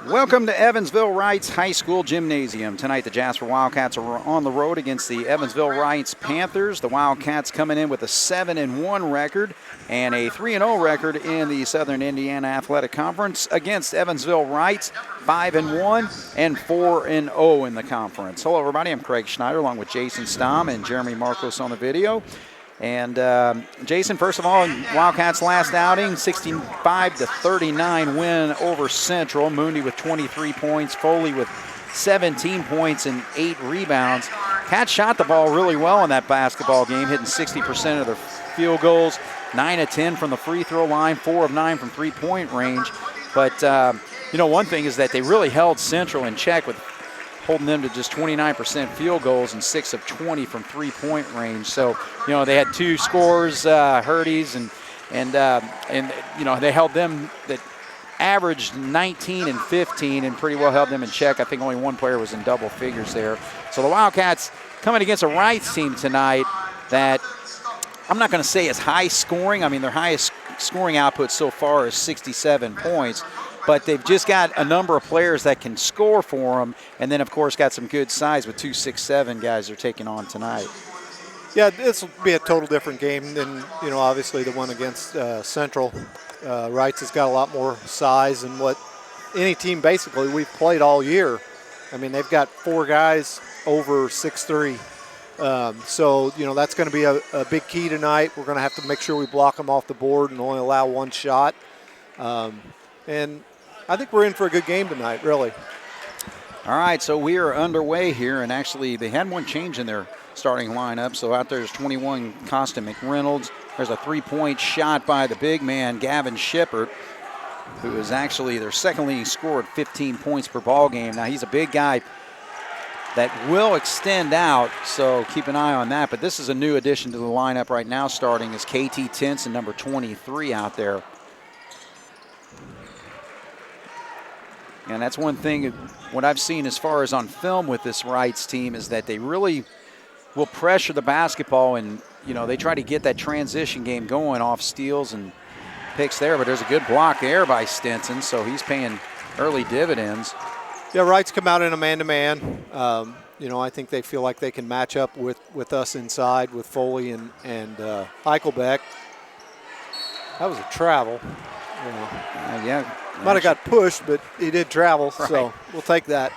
Welcome to Evansville Reitz High School Gymnasium. Tonight the Jasper Wildcats are on the road against the Evansville Reitz Panthers. The Wildcats coming in with a 7-1 record and a 3-0 record in the Southern Indiana Athletic Conference against Evansville Reitz, 5-1 and 4-0 in the conference. Hello everybody, I'm Craig Schneider along with Jason Stom and Jeremy Marcos on the video. And Jason, first of all, Wildcats last outing, 65-39 win over Central. Mooney with 23 points, Foley with 17 points and 8 rebounds. Cats shot the ball really well in that basketball game, hitting 60% of their field goals, 9 of 10 from the free throw line, 4 of 9 from three-point range. But, one thing is that they really held Central in check with holding them to just 29% field goals and 6 of 20 from three-point range. So, they had two scorers, Hurties, and they held them that averaged 19 and 15 and pretty well held them in check. I think only one player was in double figures there. So the Wildcats coming against a Reitz team tonight that I'm not going to say is high scoring. I mean, their highest scoring output so far is 67 points. But they've just got a number of players that can score for them, and then, of course, got some good size with 2 6'7" guys they're taking on tonight. Yeah, this will be a total different game than, obviously the one against Central. Reitz has got a lot more size than what any team basically we've played all year. I mean, they've got 4 guys over 6'3". So, that's going to be a big key tonight. We're going to have to make sure we block them off the board and only allow one shot. And I think we're in for a good game tonight, really. All right, so we are underway here, and actually they had one change in their starting lineup. So out there's 21, Costin McReynolds. There's a three-point shot by the big man, Gavin Shippert, who is actually their second leading scorer at 15 points per ball game. Now, he's a big guy that will extend out, so keep an eye on that. But this is a new addition to the lineup right now. Starting is KT Tinson, number 23 out there. And that's one thing, what I've seen as far as on film with this Reitz team is that they really will pressure the basketball and, they try to get that transition game going off steals and picks there. But there's a good block there by Stinson, so he's paying early dividends. Yeah, Reitz come out in a man-to-man. I think they feel like they can match up with us inside with Foley and Eichelbeck. That was a travel. Yeah. Might have got pushed, but he did travel, right. So we'll take that.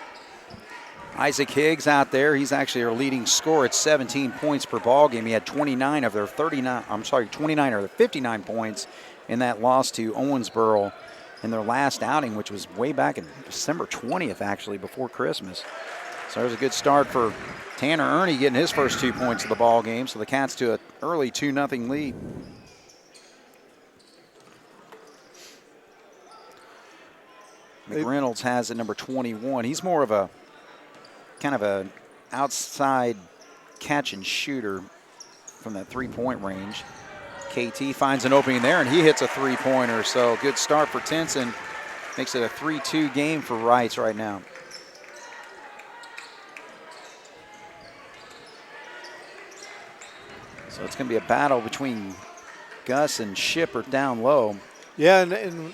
Isaac Higgs out there. He's actually our leading scorer at 17 points per ball game. He had 29 of their 59 or their 59 points in that loss to Owensboro in their last outing, which was way back in December 20th, actually, before Christmas. So there's a good start for Tanner Ernie getting his first 2 points of the ball game. So the Cats to an early 2-0 lead. McReynolds has at number 21. He's more of a kind of a outside catch and shooter from that three-point range. KT finds an opening there, and he hits a three-pointer. So good start for Tinson. Makes it a 3-2 game for Reitz right now. So it's going to be a battle between Gus and Shippert down low. Yeah, and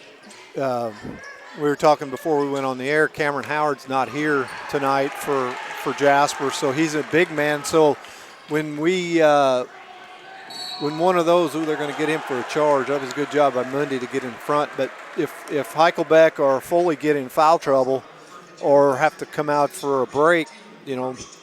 we were talking before we went on the air, Cameron Howard's not here tonight for Jasper, so he's a big man. So when one of those, they're going to get him for a charge. That was a good job by Mundy to get in front. But if Eichelbeck or Foley get in foul trouble or have to come out for a break,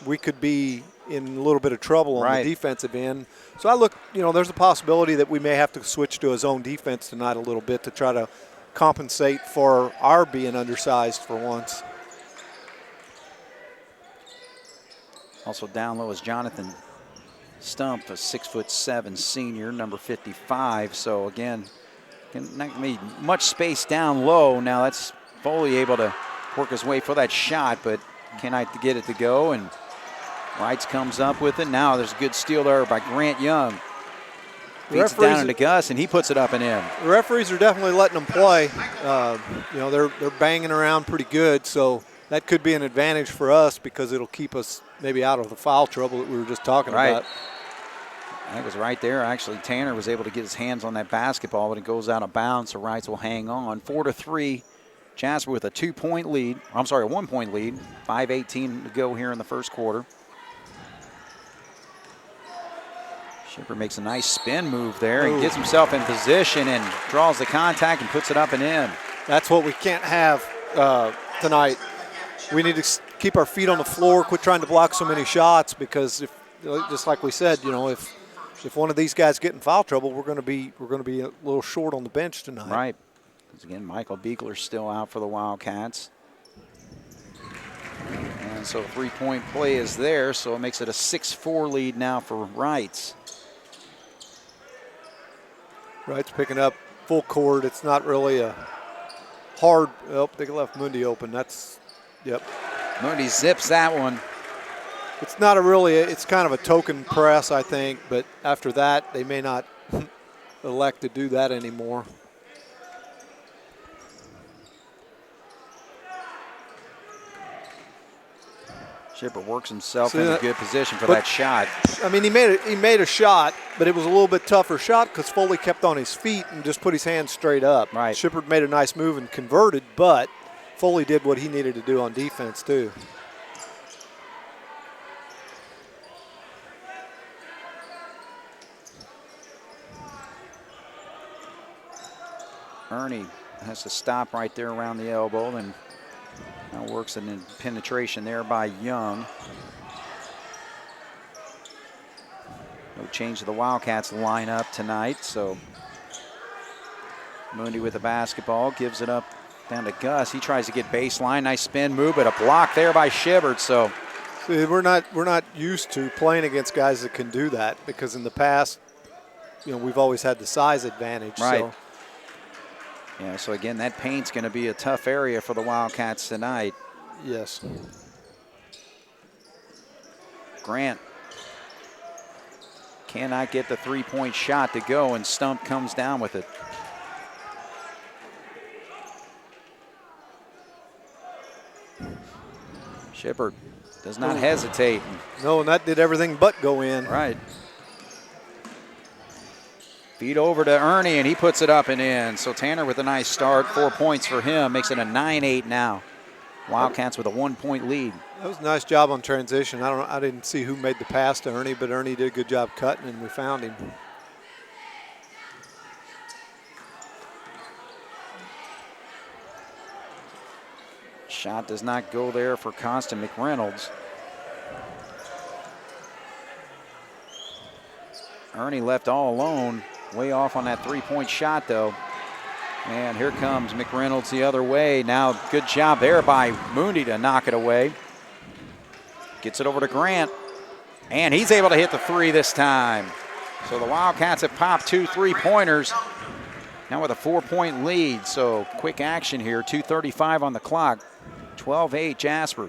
we could be in a little bit of trouble on the defensive end. So I look, there's a possibility that we may have to switch to a zone defense tonight a little bit to try to compensate for our being undersized for once. Also down low is Jonathan Stump, a 6'7" senior, number 55. So again, not be much space down low. Now that's Foley able to work his way for that shot, but cannot get it to go. And Reitz comes up with it. Now there's a good steal there by Grant Young. Feeds it down into Gus, and he puts it up and in. The referees are definitely letting them play. They're banging around pretty good, so that could be an advantage for us because it'll keep us maybe out of the foul trouble that we were just talking about. That was right there. Actually, Tanner was able to get his hands on that basketball, but it goes out of bounds, so Reitz will hang on. 4-3 Jasper with a 2-point lead. I'm sorry, a 1-point lead. 5:18 to go here in the first quarter. Shipper makes a nice spin move there and gets himself in position and draws the contact and puts it up and in. That's what we can't have tonight. We need to keep our feet on the floor, quit trying to block so many shots, because if, just like we said, you know, if one of these guys get in foul trouble, we're going to be a little short on the bench tonight. Right. Because again, Michael Beekler's still out for the Wildcats. And so 3-point play is there, so it makes it a 6-4 lead now for Reitz. Reitz picking up full court. It's not really a hard. Oh, they left Mundy open. Yep. Mundy zips that one. It's not it's kind of a token press, I think, but after that, they may not elect to do that anymore. Shipper works himself in a good position for that shot. I mean, he made a shot, but it was a little bit tougher shot because Foley kept on his feet and just put his hands straight up. Right. Shipper made a nice move and converted, but Foley did what he needed to do on defense too. Ernie has to stop right there around the elbow, and now works in penetration there by Young. No change to the Wildcats lineup tonight, so Mundy with the basketball, gives it up down to Gus. He tries to get baseline, nice spin move, but a block there by Shibard. So see, we're not used to playing against guys that can do that, because in the past, you know, we've always had the size advantage. Right. So. Yeah, so again, that paint's going to be a tough area for the Wildcats tonight. Yes. Grant cannot get the 3-point shot to go, and Stump comes down with it. Shipper does not hesitate. No, and that did everything but go in. Right. Feed over to Ernie, and he puts it up and in. So Tanner with a nice start. 4 points for him. Makes it a 9-8 now. Wildcats with a 1-point lead. That was a nice job on transition. I didn't see who made the pass to Ernie, but Ernie did a good job cutting, and we found him. Shot does not go there for Constant McReynolds. Ernie left all alone. Way off on that 3-point shot, though. And here comes McReynolds the other way. Now, good job there by Mundy to knock it away. Gets it over to Grant. And he's able to hit the 3 this time. So the Wildcats have popped 2 3-pointers. Now with a 4-point lead. So quick action here. 2:35 on the clock. 12-8 Jasper.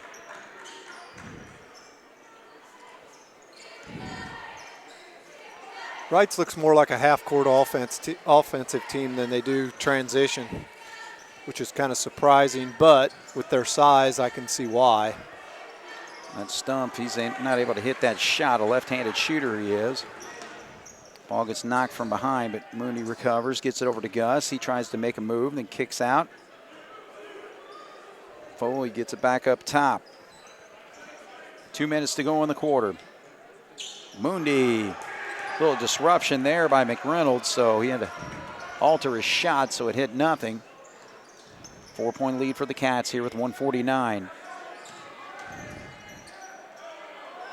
Reitz looks more like a half-court offensive team than they do transition, which is kind of surprising, but with their size, I can see why. That Stump, he's not able to hit that shot. A left-handed shooter he is. Ball gets knocked from behind, but Mooney recovers, gets it over to Gus. He tries to make a move, then kicks out. Foley gets it back up top. 2 minutes to go in the quarter. Mundy. Little disruption there by McReynolds, so he had to alter his shot, so it hit nothing. 4-point lead for the Cats here with 1:49.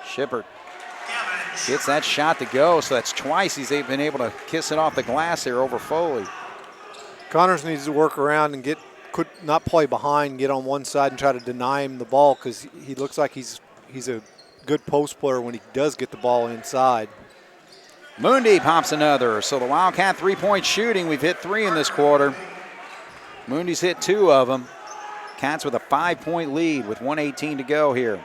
Shipper gets that shot to go, so that's twice he's been able to kiss it off the glass here over Foley. Connors needs to work around and could not play behind, get on one side and try to deny him the ball, because he looks like he's a good post player when he does get the ball inside. Mundy pops another. So the Wildcat 3-point shooting, we've hit 3 in this quarter. Mundy's hit 2 of them. Cats with a 5-point lead with 1:18 to go here.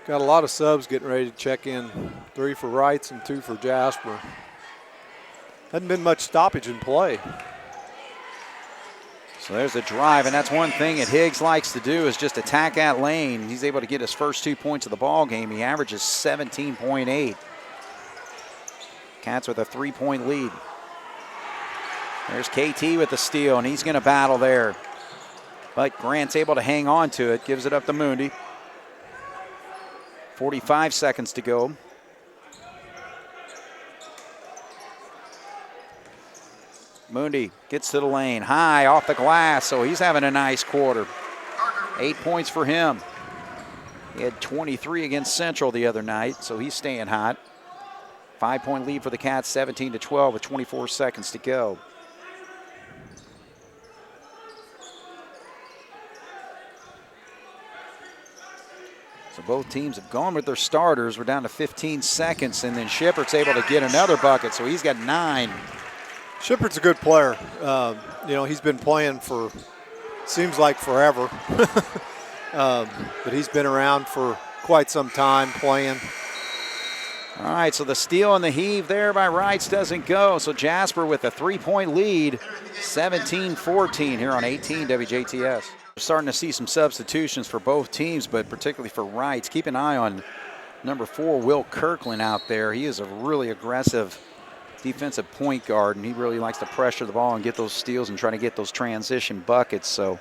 Got a lot of subs getting ready to check in. 3 for Reitz and 2 for Jasper. Hadn't been much stoppage in play. So there's a drive, and that's one thing that Higgs likes to do is just attack that lane. He's able to get his first 2 points of the ball game. He averages 17.8. Cats with a 3-point lead. There's KT with the steal, and he's going to battle there. But Grant's able to hang on to it, gives it up to Mooney. 45 seconds to go. Mooney gets to the lane, high off the glass, so he's having a nice quarter. 8 points for him. He had 23 against Central the other night, so he's staying hot. 5-point lead for the Cats, 17-12 with 24 seconds to go. So both teams have gone with their starters. We're down to 15 seconds, and then Shippert's able to get another bucket, so he's got 9. Shippert's a good player. He's been playing for, seems like forever. But he's been around for quite some time playing. All right, so the steal and the heave there by Reitz doesn't go. So Jasper with a 3-point lead, 17-14 here on 18 WJTS. We're starting to see some substitutions for both teams, but particularly for Reitz. Keep an eye on number 4, Will Kirkland out there. He is a really aggressive defensive point guard, and he really likes to pressure the ball and get those steals and try to get those transition buckets. So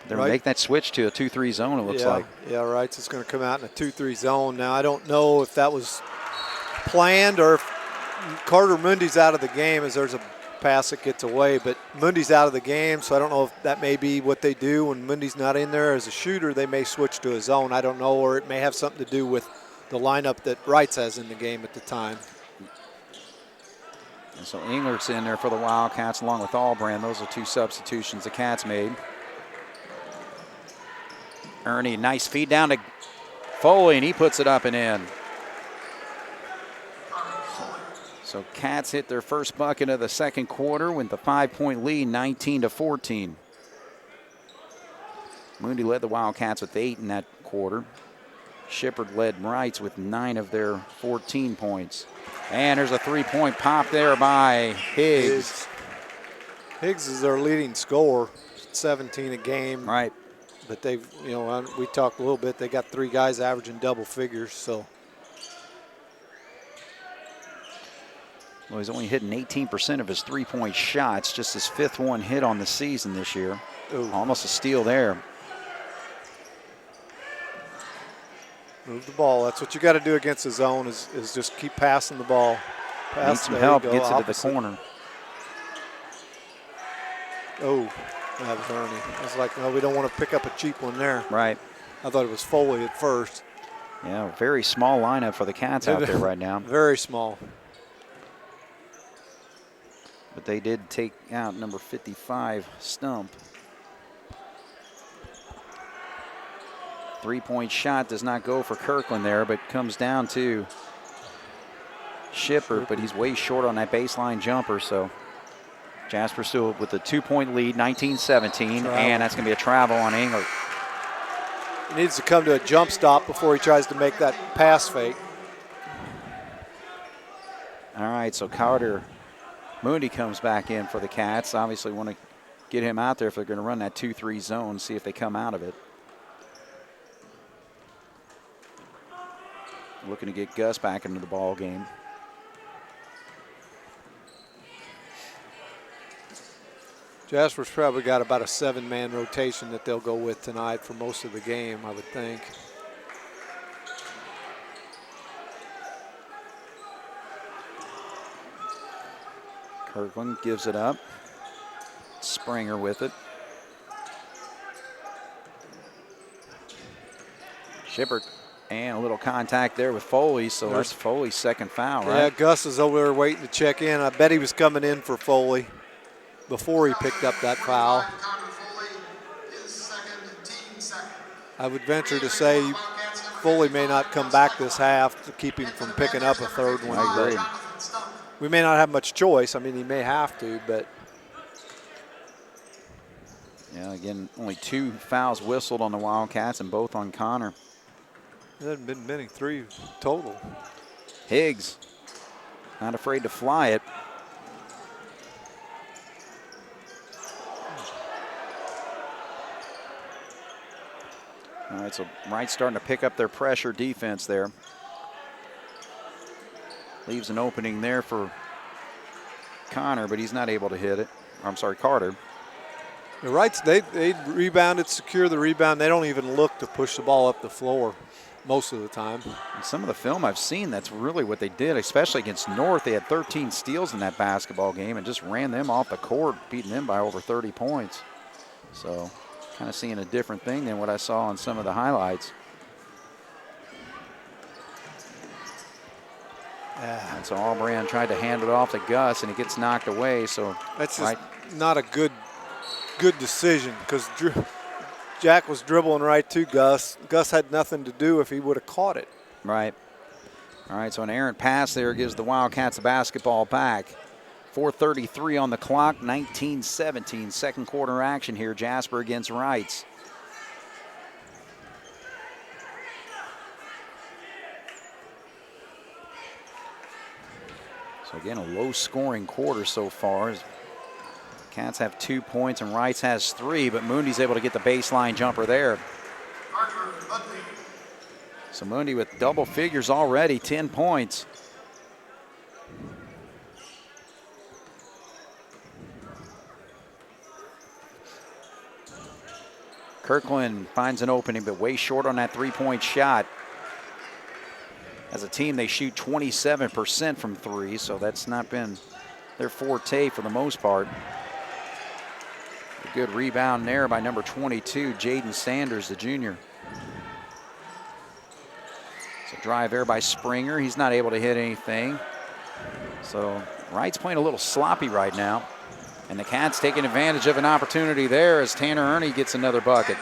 they're making that switch to a 2-3 zone, it looks like. Yeah, Reitz is going to come out in a 2-3 zone. Now, I don't know if that was planned or if Carter Mundy's out of the game as there's a pass that gets away, but Mundy's out of the game, so I don't know if that may be what they do when Mundy's not in there as a shooter. They may switch to a zone. I don't know, or it may have something to do with the lineup that Reitz has in the game at the time. And so Englert's in there for the Wildcats along with Albrand. Those are 2 substitutions the Cats made. Ernie, nice feed down to Foley, and he puts it up and in. So Cats hit their first bucket of the second quarter with the 5-point lead, 19-14. Mooney led the Wildcats with 8 in that quarter. Shippard led Reitz with 9 of their 14 points. And there's a 3-point pop there by Higgs. Higgs is their leading scorer, 17 a game. Right. But they've, we talked a little bit, they got 3 guys averaging double figures, so. Well, he's only hitting 18% of his 3-point shots, just his 5th one hit on the season this year. Ooh. Almost a steal there. Move the ball. That's what you got to do against the zone is just keep passing the ball. Needs some help, gets it to the corner. Oh, that was Ernie. I was like, no, we don't want to pick up a cheap one there. Right. I thought it was Foley at first. Yeah, very small lineup for the Cats out there right now. Very small. But they did take out number 55, Stump. 3-point shot does not go for Kirkland there, but comes down to Shipper, but he's way short on that baseline jumper, so Jasper still with a 2-point lead, 19-17, and that's going to be a travel on Englert. He needs to come to a jump stop before he tries to make that pass fake. All right, so Carter Mooney comes back in for the Cats. Obviously want to get him out there if they're going to run that 2-3 zone, see if they come out of it. Looking to get Gus back into the ball game. Jasper's probably got about a 7-man rotation that they'll go with tonight for most of the game, I would think. Kirkland gives it up. Springer with it. Shippert, and a little contact there with Foley, so that's Foley's second foul, right? Yeah, Gus is over there waiting to check in. I bet he was coming in for Foley before he picked up that foul. I would venture to say Foley may not come back this half to keep him from picking up a third one. I agree. We may not have much choice. I mean, he may have to, but. Yeah, again, only 2 fouls whistled on the Wildcats and both on Connor. There hasn't been many, 3 total. Higgs, not afraid to fly it. All right, so Wright's starting to pick up their pressure defense there. Leaves an opening there for Connor, but he's not able to hit it. I'm sorry, Carter. The Reitz, they rebounded, secure the rebound. They don't even look to push the ball up the floor most of the time. And some of the film I've seen, that's really what they did, especially against North. They had 13 steals in that basketball game and just ran them off the court, beating them by over 30 points. So kind of seeing a different thing than what I saw on some of the highlights. And so Albrand tried to hand it off to Gus, and it gets knocked away. So that's just not a good decision, because Jack was dribbling right to Gus. Gus had nothing to do if he would have caught it. Right. All right, so an errant pass there gives the Wildcats the basketball back. 4:33 on the clock, 19-17. Second quarter action here, Jasper against Reitz. So again, a low-scoring quarter so far. Cats have 2 points and Reitz has 3, but Mundy's able to get the baseline jumper there. So Mundy with double figures already, 10 points. Kirkland finds an opening, but way short on that three-point shot. As a team, they shoot 27% from three, so that's not been their forte for the most part. A good rebound there by number 22, Jaden Sanders, the junior. So drive there by Springer. He's not able to hit anything. So Wright's playing a little sloppy right now. And the Cats taking advantage of an opportunity there as Tanner Ernie gets another bucket.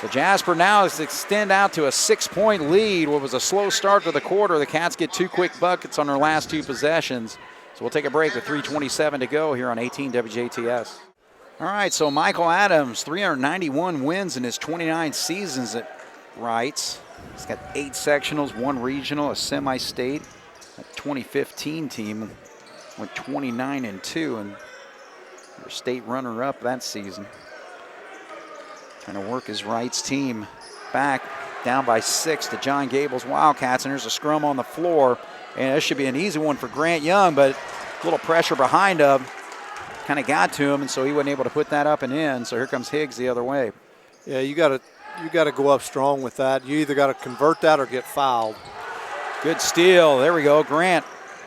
So Jasper now has extend out to a 6-point lead. What was a slow start to the quarter. The Cats get 2 quick buckets on their last 2 possessions. So we'll take a break with 3:27 to go here on 18 WJTS. All right, so Michael Adams, 391 wins in his 29 seasons at Reitz. He's got 8 sectionals, 1 regional, a semi-state. That 2015 team went 29-2 and your state runner-up that season. Trying to work his Reitz team back, down by 6 to John Gable's Wildcats, and there's a scrum on the floor. And this should be an easy one for Grant Young, but a little pressure behind him kind of got to him, and so he wasn't able to put that up and in. So here comes Higgs the other way. Yeah, you got to go up strong with that. You either got to convert that or get fouled. Good steal. There we go. Grant.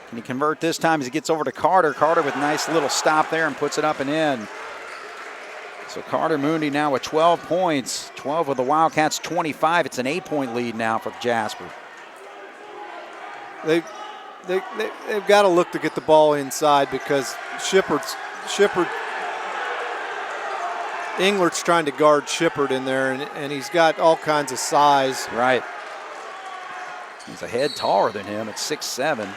Can he convert this time as he gets over to Carter? Carter with a nice little stop there and puts it up and in. So Carter Mooney now with 12 points. 12 with the Wildcats, 25. It's an 8-point lead now for Jasper. They've got to look to get the ball inside because Englert's trying to guard Shippard in there, and he's got all kinds of size. Right. He's a head taller than him at 6'7".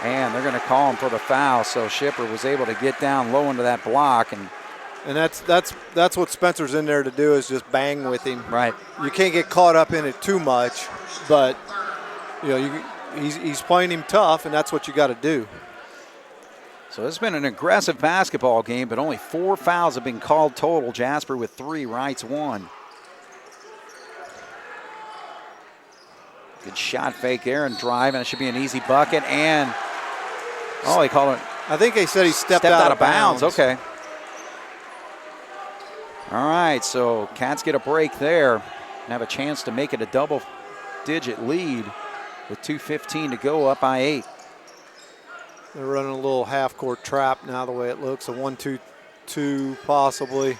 And they're going to call him for the foul. So Shippard was able to get down low into that block, and that's what Spencer's in there to do, is just bang with him. Right. You can't get caught up in it too much, but you know he's playing him tough, and that's what you got to do. So it's been an aggressive basketball game, but only 4 fouls have been called total. Jasper with 3, Reitz 1. Good shot fake there and drive, and it should be an easy bucket. And they call it. I think they said he stepped out of bounds. Okay. All right, so Cats get a break there and have a chance to make it a double-digit lead with 2:15 to go, up by 8. They're running a little half-court trap now, the way it looks, a 1-2-2 possibly.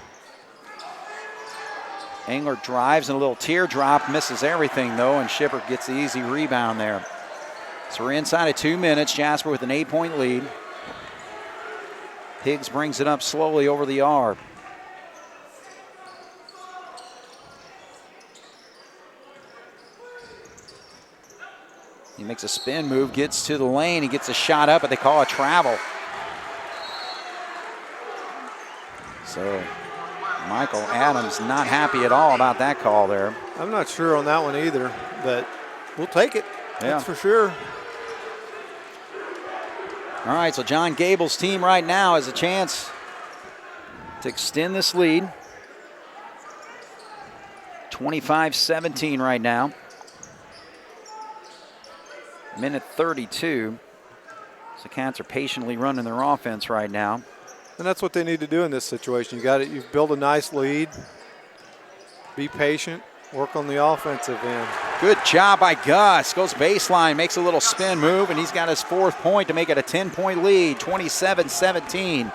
Engler drives and a little teardrop, misses everything though, and Shippard gets the easy rebound there. So we're inside of 2 minutes. Jasper with an 8-point lead. Higgs brings it up slowly over the arc. He makes a spin move, gets to the lane, he gets a shot up, but they call a travel. So Michael Adams not happy at all about that call there. I'm not sure on that one either, but we'll take it. Yeah. That's for sure. All right, so John Gable's team right now has a chance to extend this lead. 25-17 right now. Minute 32. So Cats are patiently running their offense right now. And that's what they need to do in this situation. You've built a nice lead. Be patient. Work on the offensive end. Good job by Gus. Goes baseline, makes a little spin move, and he's got his 4th point to make it a 10-point lead, 27-17.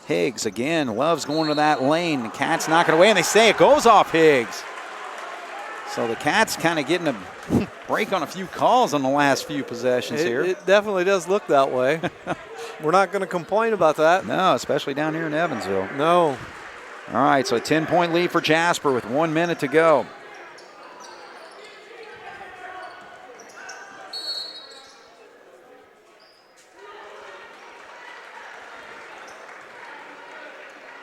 Higgs again loves going to that lane. The Cats knock it away, and they say it goes off Higgs. So the Cats kind of getting a break on a few calls on the last few possessions here. It definitely does look that way. We're not going to complain about that. No, especially down here in Evansville. No. All right, so a 10-point lead for Jasper with 1 minute to go.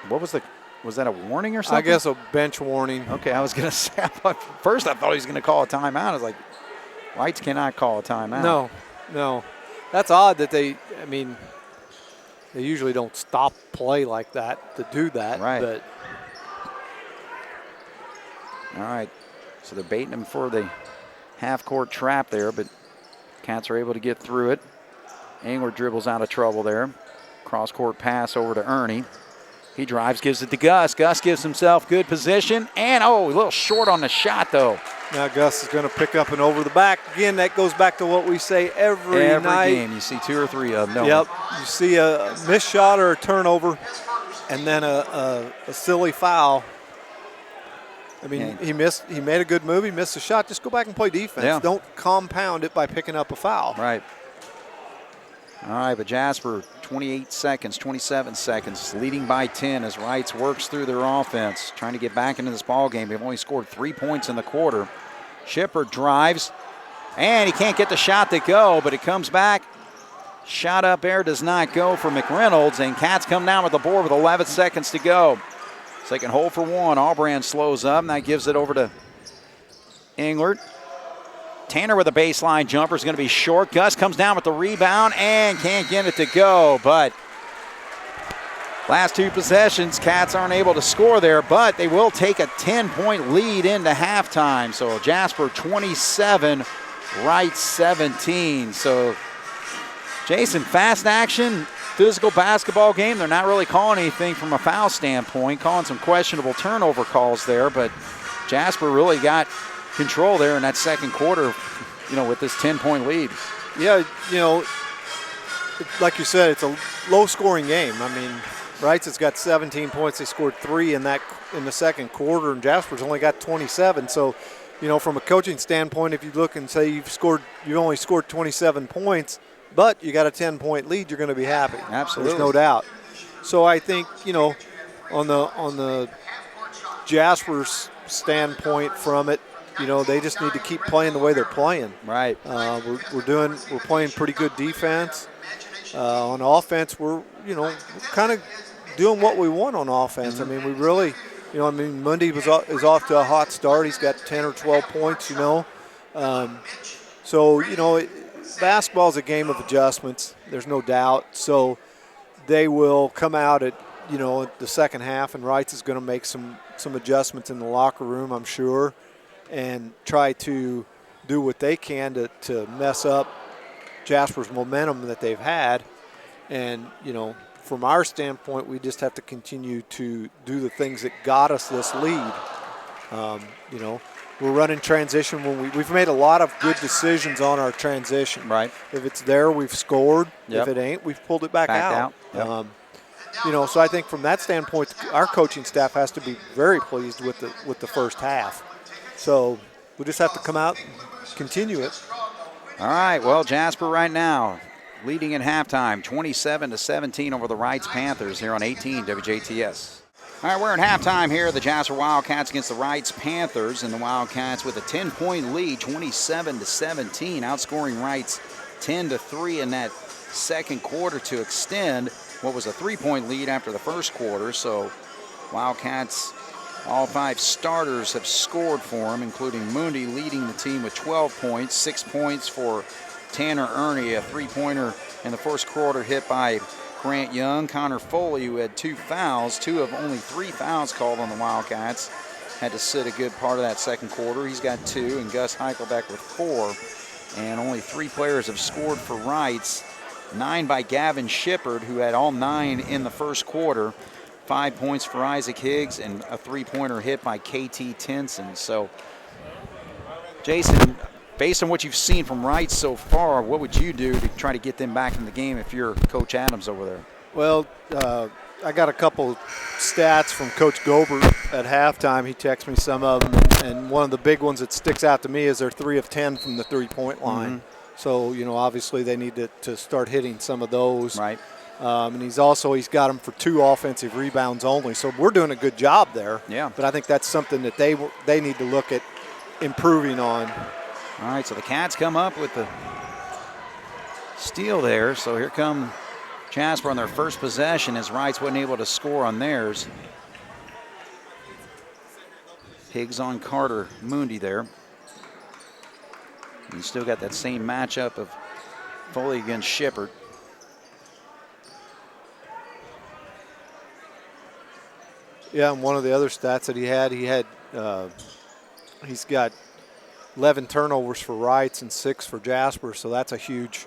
What was that a warning or something? I guess a bench warning. Okay, I was going to say, first I thought he was going to call a timeout. I was like, Reitz cannot call a timeout. No. That's odd that they usually don't stop play like that to do that. Right. But all right, so they're baiting him for the half-court trap there, but Cats are able to get through it. Engler dribbles out of trouble there. Cross-court pass over to Ernie. He drives, gives it to Gus. Gus gives himself good position, and a little short on the shot, though. Now Gus is going to pick up and over the back. Again, that goes back to what we say every night. Game, you see 2 or 3 of them. Yep, you see a missed shot or a turnover, and then a silly foul. I mean, he made a good move. He missed a shot. Just go back and play defense. Yeah. Don't compound it by picking up a foul. Right. All right, but Jasper, 27 seconds, leading by 10 as Reitz works through their offense, trying to get back into this ball game. They've only scored 3 points in the quarter. Shipper drives, and he can't get the shot to go, but it comes back. Shot up air does not go for McReynolds, and Cats come down with the board with 11 seconds to go. Second hold for one. Allbrand slows up, and that gives it over to Englert. Tanner with a baseline jumper is going to be short. Gus comes down with the rebound and can't get it to go. But last 2 possessions, Cats aren't able to score there, but they will take a 10-point lead into halftime. So Jasper 27, Reitz 17. So Jason, fast action, physical basketball game. They're not really calling anything from a foul standpoint, calling some questionable turnover calls there, but Jasper really got control there in that second quarter, with this 10-point lead. Yeah, like you said, it's a low-scoring game. I mean, Reitz has got 17 points. They scored 3 in the second quarter, and Jasper's only got 27. So, from a coaching standpoint, if you look and say you only scored 27 points, but you got a 10-point lead, you're going to be happy. Absolutely, there's no doubt. So I think on the Jasper's standpoint from it, they just need to keep playing the way they're playing. Right. We're playing pretty good defense. On offense, we're kind of doing what we want on offense. I mean, we really, Mundy is off to a hot start. He's got 10 or 12 points. Basketball is a game of adjustments. There's no doubt. So they will come out at the second half, and Reitz is going to make some adjustments in the locker room, I'm sure, and try to do what they can to mess up Jasper's momentum that they've had. And, from our standpoint, we just have to continue to do the things that got us this lead. We're running transition when we've made a lot of good decisions on our transition. Right. If it's there, we've scored. Yep. If it ain't, we've pulled it back out. Yep. So I think from that standpoint, our coaching staff has to be very pleased with the first half. So we just have to come out and continue it. All right, well, Jasper right now leading at halftime, 27-17 over the Reitz Panthers here on 18 WJTS. All right, we're at halftime here. The Jasper Wildcats against the Reitz Panthers, and the Wildcats with a 10-point lead, 27-17, outscoring Reitz 10-3 in that second quarter to extend what was a 3-point lead after the first quarter. So Wildcats, all 5 starters have scored for them, including Mundy leading the team with 12 points, 6 points for Tanner Ernie, a 3-pointer in the first quarter hit by Grant Young. Connor Foley, who had 2 fouls, 2 of only 3 fouls called on the Wildcats, had to sit a good part of that second quarter. He's got 2, and Gus Heichelbeck with 4. And only 3 players have scored for Reitz. 9 by Gavin Shippard, who had all 9 in the first quarter. 5 points for Isaac Higgs and a 3-pointer hit by KT Tenson. So, Jason, based on what you've seen from Reitz so far, what would you do to try to get them back in the game if you're Coach Adams over there? Well, I got a couple stats from Coach Gobert at halftime. He texted me some of them, and one of the big ones that sticks out to me is they're 3 of 10 from the three-point line. So, you know, obviously they need to start hitting some of those. Right. And he's got them for 2 offensive rebounds only. So we're doing a good job there. Yeah. But I think that's something that they need to look at improving on. All right, so the Cats come up with the steal there. So here come Jasper on their first possession as Reitz wasn't able to score on theirs. Higgs on Carter Mundi there. You still got that same matchup of Foley against Shippard. Yeah, and one of the other stats that he's got 11 turnovers for Reitz and 6 for Jasper, so that's a huge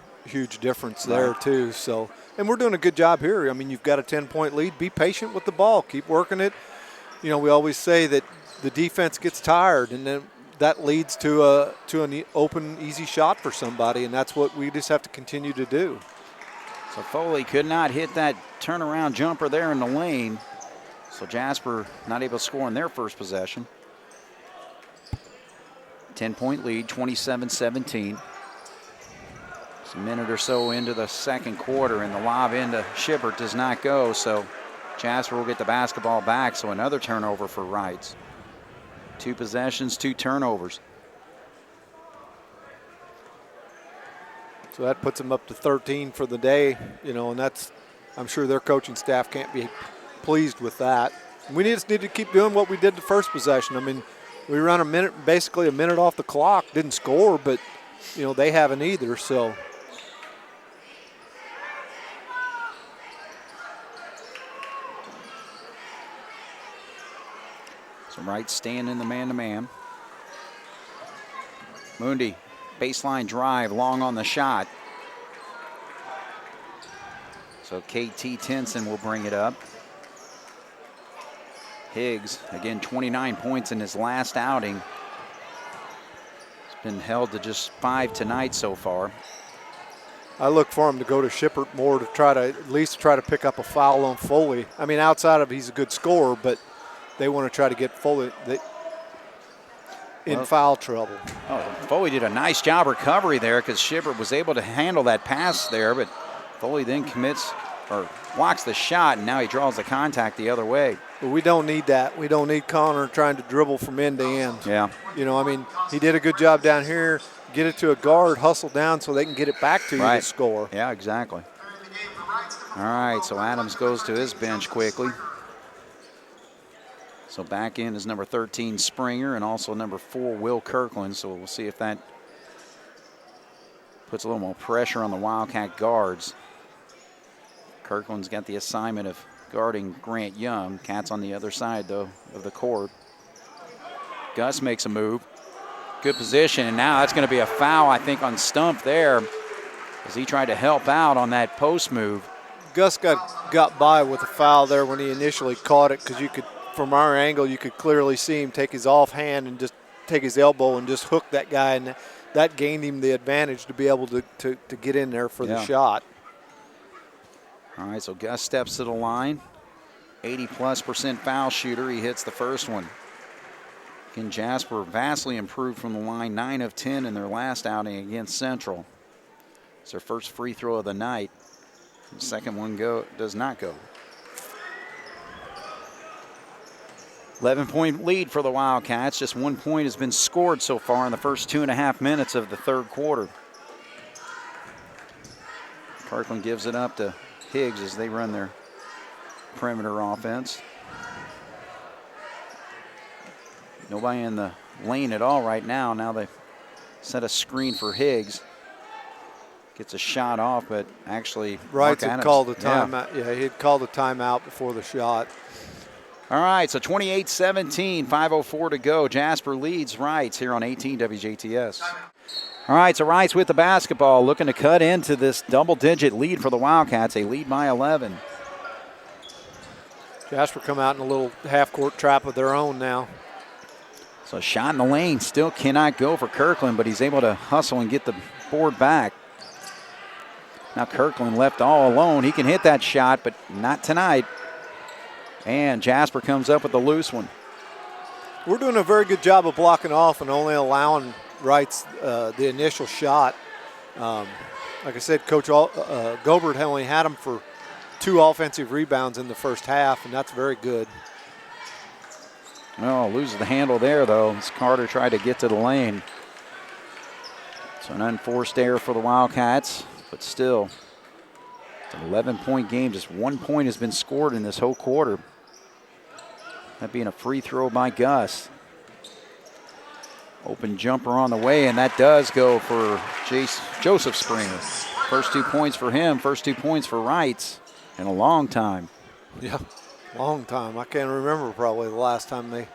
difference there too. So, and we're doing a good job here. I mean, you've got a 10-point lead. Be patient with the ball. Keep working it. You know, we always say that the defense gets tired, and then that leads to an open, easy shot for somebody, and that's what we just have to continue to do. So Foley could not hit that turnaround jumper there in the lane. So Jasper not able to score in their first possession. 10-point lead, 27-17. It's a minute or so into the second quarter, and the lob into Shippard does not go, so Jasper will get the basketball back, so another turnover for Reitz. 2 possessions, 2 turnovers. So that puts them up to 13 for the day, you know, and that's, I'm sure their coaching staff can't be pleased with that. We just need to keep doing what we did the first possession. I mean, we run basically a minute off the clock, didn't score, but, you know, they haven't either, so. So Reitz staying in the man-to-man. Mundi, baseline drive, long on the shot. So KT Tenson will bring it up. Higgs, again, 29 points in his last outing. He's been held to just 5 tonight so far. I look for him to go to Shippard more to at least try to pick up a foul on Foley. I mean, outside of he's a good scorer, but they want to try to get Foley in foul trouble. Oh, Foley did a nice job recovery there because Shippard was able to handle that pass there, but Foley then commits or blocks the shot, and now he draws the contact the other way. But we don't need that. We don't need Connor trying to dribble from end to end. Yeah. You know, I mean, he did a good job down here. Get it to a guard, hustle down so they can get it back to you to score. Yeah, exactly. All right, so Adams goes to his bench quickly. So back in is number 13, Springer, and also number 4, Will Kirkland. So we'll see if that puts a little more pressure on the Wildcat guards. Kirkland's got the assignment of guarding Grant Young. Cats on the other side, though, of the court. Gus makes a move. Good position, and now that's going to be a foul, I think, on Stump there as he tried to help out on that post move. Gus got by with a foul there when he initially caught it because you could, from our angle, you could clearly see him take his offhand and just take his elbow and just hook that guy, and that gained him the advantage to be able to get in there for the shot. All right, so Gus steps to the line. 80+% foul shooter. He hits the first one. Again, Jasper vastly improved from the line, 9 of 10 in their last outing against Central. It's their first free throw of the night. The second one does not go. 11-point lead for the Wildcats. Just 1 point has been scored so far in the first 2.5 minutes of the third quarter. Kirkland gives it up to Higgs as they run their perimeter offense. Nobody in the lane at all right now. Now they set a screen for Higgs. Gets a shot off, but actually Reitz had called a timeout. Yeah, he had called a timeout before the shot. All right, so 28-17, 5:04 to go. Jasper leads Reitz here on 18 WJTS. All right, so Reitz with the basketball, looking to cut into this double-digit lead for the Wildcats. They lead by 11. Jasper come out in a little half-court trap of their own now. So a shot in the lane still cannot go for Kirkland, but he's able to hustle and get the board back. Now Kirkland left all alone. He can hit that shot, but not tonight. And Jasper comes up with the loose one. We're doing a very good job of blocking off and only allowing Reitz the initial shot. Like I said, Coach Gobert only had him for 2 offensive rebounds in the first half, and that's very good. Oh, loses the handle there, though, as Carter tried to get to the lane. So an unforced error for the Wildcats, but still, it's an 11-point game. Just 1 point has been scored in this whole quarter. That being a free throw by Gus. Open jumper on the way, and that does go for Joseph Springer. First 2 points for him, first 2 points for Reitz in a long time. Yeah, long time. I can't remember probably the last time they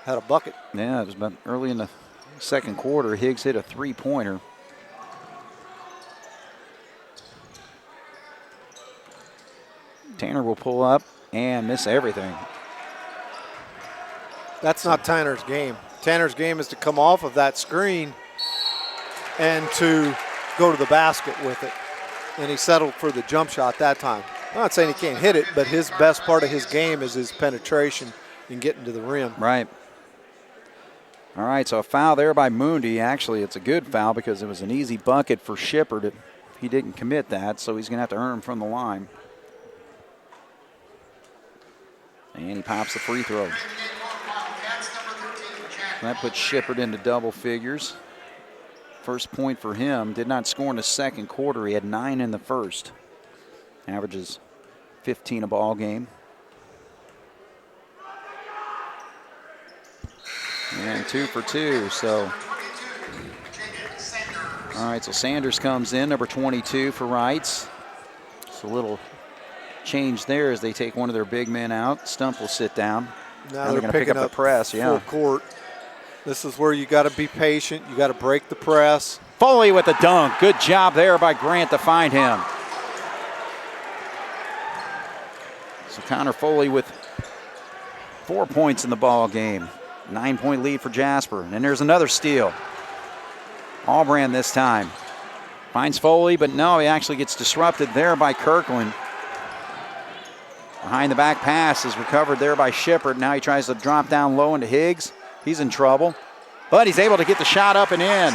had a bucket. Yeah, it was about early in the second quarter. Higgs hit a three-pointer. Tanner will pull up and miss everything. That's not Tanner's game. Tanner's game is to come off of that screen and to go to the basket with it. And he settled for the jump shot that time. I'm not saying he can't hit it, but his best part of his game is his penetration and getting to the rim. Right. All right, so a foul there by Moondy. Actually, it's a good foul because it was an easy bucket for Shipperd. He didn't commit that, so he's going to have to earn from the line. And he pops the free throw. That puts Shipperd into double figures. First point for him. Did not score in the second quarter. He had 9 in the first. Averages 15 a ball game. And 2 for 2. So, all right, so Sanders comes in, number 22 for Reitz. So a little change there as they take one of their big men out. Stump will sit down. Now they're going to pick up the press. Full court. This is where you got to be patient. You got to break the press. Foley with a dunk. Good job there by Grant to find him. So Connor Foley with 4 points in the ball game. 9-point lead for Jasper. And there's another steal. Allbrand this time. Finds Foley, but no, he actually gets disrupted there by Kirkland. Behind the back pass is recovered there by Shipperd. Now he tries to drop down low into Higgs. He's in trouble, but he's able to get the shot up and in.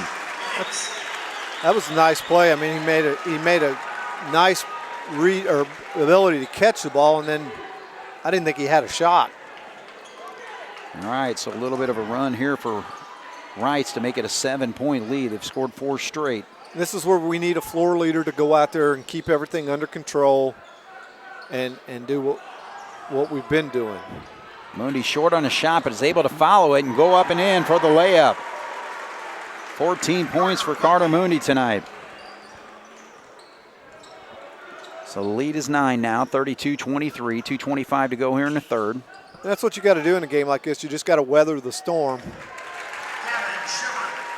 That was a nice play. I mean, he made a nice read or ability to catch the ball, and then I didn't think he had a shot. All right, so a little bit of a run here for Reitz to make it a 7-point lead. They've scored 4 straight. This is where we need a floor leader to go out there and keep everything under control and do what we've been doing. Moondy short on a shot, but is able to follow it and go up and in for the layup. 14 points for Carter Moondy tonight. So the lead is 9 now, 32-23, 2:25 to go here in the third. That's what you got to do in a game like this. You just got to weather the storm.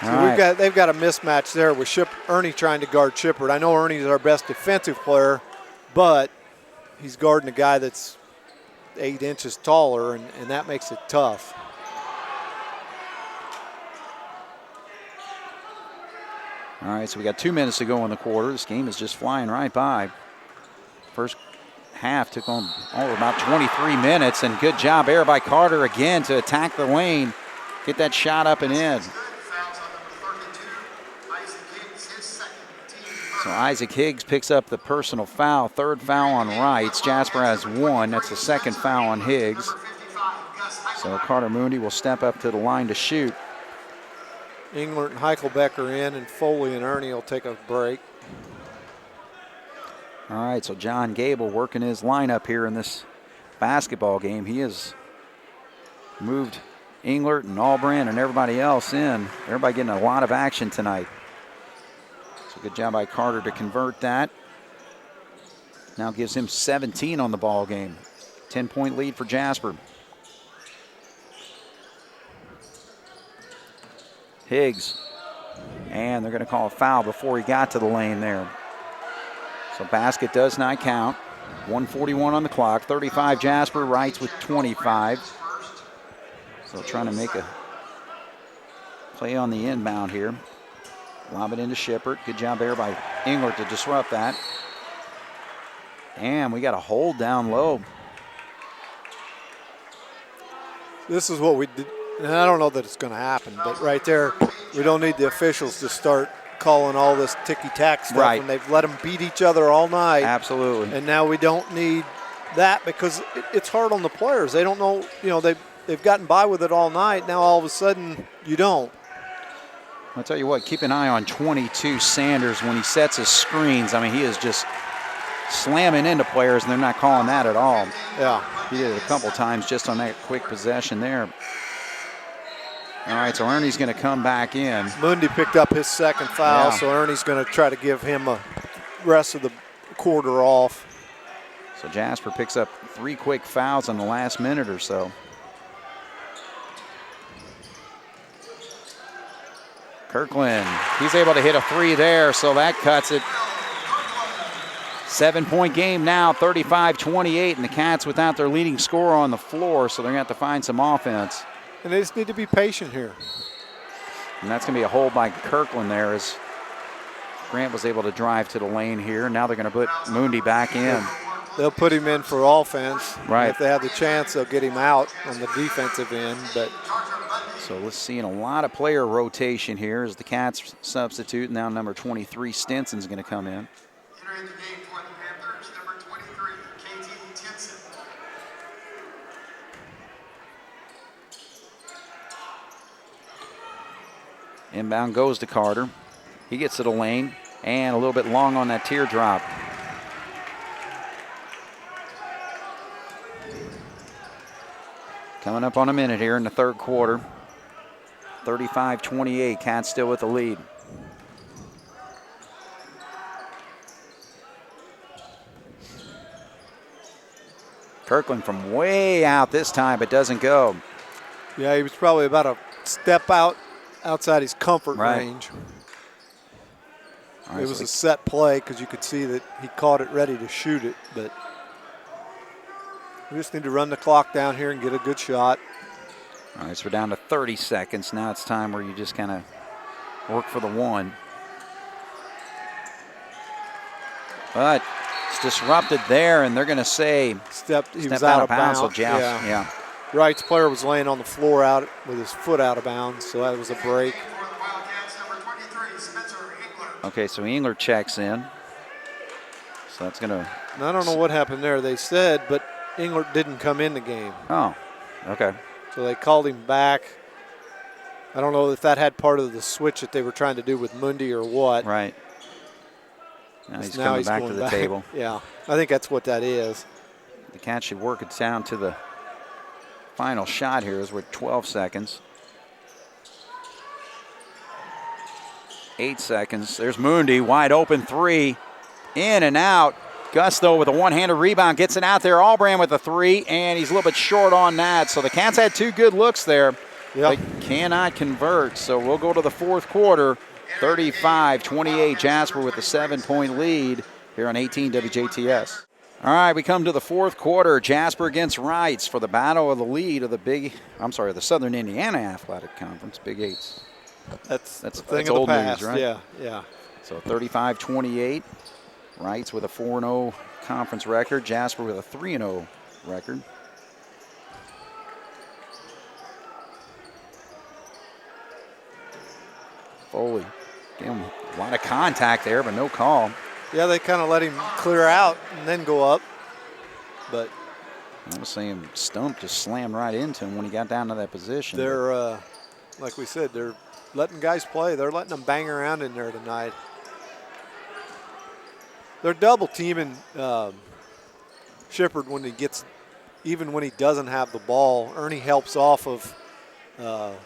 So they've got a mismatch there with Ernie trying to guard Shipperd. I know Ernie's our best defensive player, but he's guarding a guy that's 8 inches taller, and that makes it tough. All right, so we got 2 minutes to go in the quarter. This game is just flying right by. First half took on about 23 minutes, and good job there by Carter again to attack the lane, get that shot up and in. So Isaac Higgs picks up the personal foul, 3rd foul on Reitz. Jasper has 1. That's the 2nd foul on Higgs. So Carter Moondy will step up to the line to shoot. Englert and Heichelbecker in, and Foley and Ernie will take a break. All right, so John Gable working his lineup here in this basketball game. He has moved Englert and Allbrand and everybody else in. Everybody getting a lot of action tonight. So good job by Carter to convert that. Now gives him 17 on the ball game. 10-point lead for Jasper. Higgs And they're going to call a foul before he got to the lane there. So basket does not count. 1:41 on the clock. 35 Jasper, Reitz with 25. So trying to make a play on the inbound here. Lob it into Shippert. Good job there by Englert to disrupt that. And we got a hold down low. This is what we did. And I don't know that it's going to happen, but right there, we don't need the officials to start calling all this ticky-tack stuff. Right. And they've let them beat each other all night. Absolutely. And now we don't need that because it's hard on the players. They don't know, they've gotten by with it all night. Now all of a sudden you don't. I'll tell you what, keep an eye on 22 Sanders when he sets his screens. I mean, he is just slamming into players, and they're not calling that at all. Yeah. He did it a couple times just on that quick possession there. All right, so Ernie's going to come back in. Mundy picked up his second foul, Yeah. so Ernie's going to try to give him a rest of the quarter off. So Jasper picks up 3 quick fouls in the last minute or so. Kirkland, he's able to hit a 3 there, so that cuts it. 7-point game now, 35-28, and the Cats without their leading scorer on the floor, so they're going to have to find some offense. And they just need to be patient here. And that's going to be a hold by Kirkland there as Grant was able to drive to the lane here. Now they're going to put Mundy back in. They'll put him in for offense. Right. If they have the chance, they'll get him out on the defensive end. But So let's see a lot of player rotation here as the Cats substitute. Now number 23, Stinson's going to come in. Entering the game for the Panthers, number 23, KT Tinson. Inbound goes to Carter. He gets to the lane and a little bit long on that teardrop. Coming up on a minute here in the third quarter. 35-28, Cats still with the lead. Kirkland from way out this time, but doesn't go. yeah, he was probably about a step outside his comfort Right. range. All right, It was so a set play because you could see that he caught it ready to shoot it. But we just need to run the clock down here and get a good shot. all right, so we're down to 30 seconds. Now it's time where you just kind of work for the one. But it's disrupted there, and they're going to say He step was out of bounds. So Joust, yeah. Wright's player was laying on the floor out with his foot out of bounds, so that was a break. For the Wildcats, number 23, Spencer Engler. Okay, so Engler checks in. So that's going to, And I don't know what happened there. They said, but Englert didn't come in the game. oh, okay. So they called him back. I don't know if that had part of the switch that they were trying to do with Mundy or what. Right. Now he's Now coming back to going the table. Yeah, I think that's what that is. The Cats should work it down to the final shot here as we're at 12 seconds. 8 seconds. There's Mundy, wide open 3. In and out. Gusto with a one-handed rebound, gets it out there. Albrand with a 3, and he's a little bit short on that. So the Cats had 2 good looks there. Yep. They cannot convert. So we'll go to the fourth quarter. 35-28, Jasper with a 7-point lead here on 18 WJTS. All right, we come to the fourth quarter. Jasper against Reitz for the battle of the lead of the Southern Indiana Athletic Conference, Big Eights. That's That's the thing old of the news, past. right? Yeah. So 35-28, Reitz with a 4-0 conference record, Jasper with a 3-0 record. Foley, again, a lot of contact there, but no call. Yeah, they kind of let him clear out and then go up. But I was saying Stump just slammed right into him when he got down to that position. they're, like we said, they're letting guys play. They're letting them bang around in there tonight. They're double teaming Shippert when he gets, even when he doesn't have the ball. Ernie helps off of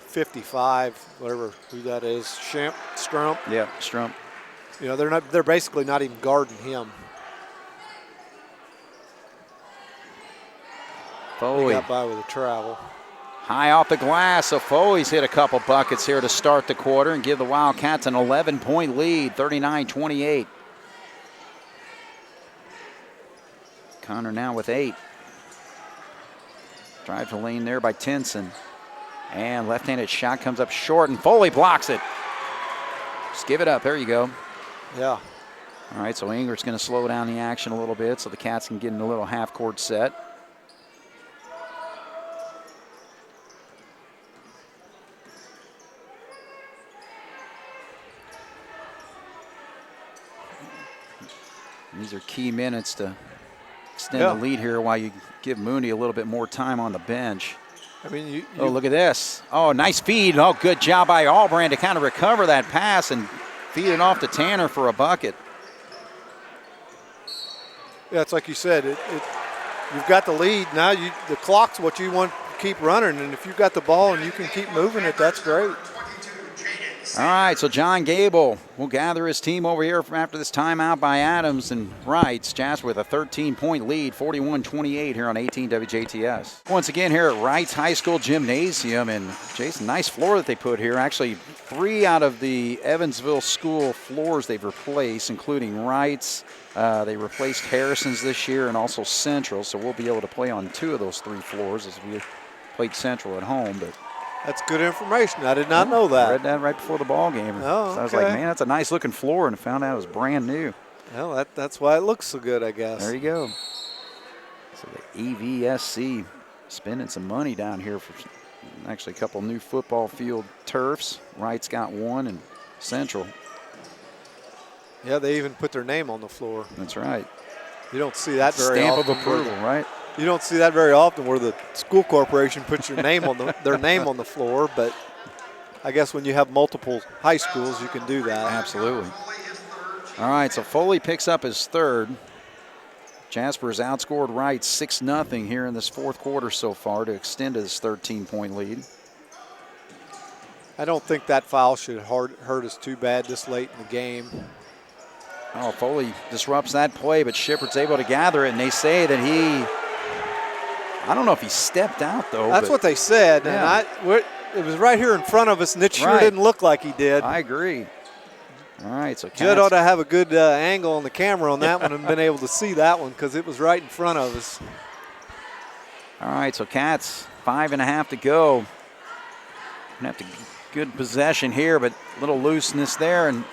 55, whatever who that is, Strump. Yeah, Strump. You know, they're basically not even guarding him. They Foley got by with a travel. High off the glass, so Foley's hit a couple buckets here to start the quarter and give the Wildcats an 11-point lead, 39-28. Connor now with 8. Drive to lane there by Tinson. And left-handed shot comes up short, and Foley blocks it. Just give it up. There you go. Yeah. All right, so Ingrid's going to slow down the action a little bit so the Cats can get in a little half-court set. These are key minutes to extend the lead here while you give Mooney a little bit more time on the bench. I mean, oh, look at this. Oh, nice feed. Oh, good job by Albrand to kind of recover that pass and feed it off to Tanner for a bucket. Yeah, it's like you said. You've got the lead. Now the clock's what you want to keep running, and if you've got the ball and you can keep moving it, that's great. All right, so John Gable will gather his team over here after this timeout by Adams and Reitz. Jasper with a 13-point lead, 41-28 here on 18 WJTS. Once again here at Reitz High School Gymnasium, and Jason, nice floor that they put here. Actually, 3 out of the Evansville school floors they've replaced, including Reitz. They replaced Harrison's this year and also Central, so we'll be able to play on 2 of those 3 floors as we played Central at home. But that's good information. I did not know that. I read that right before the ball game. Oh, so I was like, man, that's a nice looking floor, and found out it was brand new. Well, that's why it looks so good, I guess. There you go. So the EVSC spending some money down here for actually a couple new football field turfs. Wright's got 1, and Central. Yeah, they even put their name on the floor. That's right. You don't see that very often. Stamp of approval, right? You don't see that very often where the school corporation puts your name on their name on the floor, but I guess when you have multiple high schools, you can do that. Absolutely. All right, so Foley picks up his 3rd. Jasper's outscored Wright 6-0 here in this 4th quarter so far to extend his 13-point lead. I don't think that foul should hurt us too bad this late in the game. Oh, Foley disrupts that play, but Shippert's able to gather it, and they say that I don't know if he stepped out, though. That's what they said, yeah. And it was right here in front of us, and it sure didn't look like he did. I agree. All right, so Judd ought to have a good angle on the camera on that one and been able to see that one because it was right in front of us. All right, so Cats, 5.5 to go. Gonna have to good possession here, but a little looseness there, and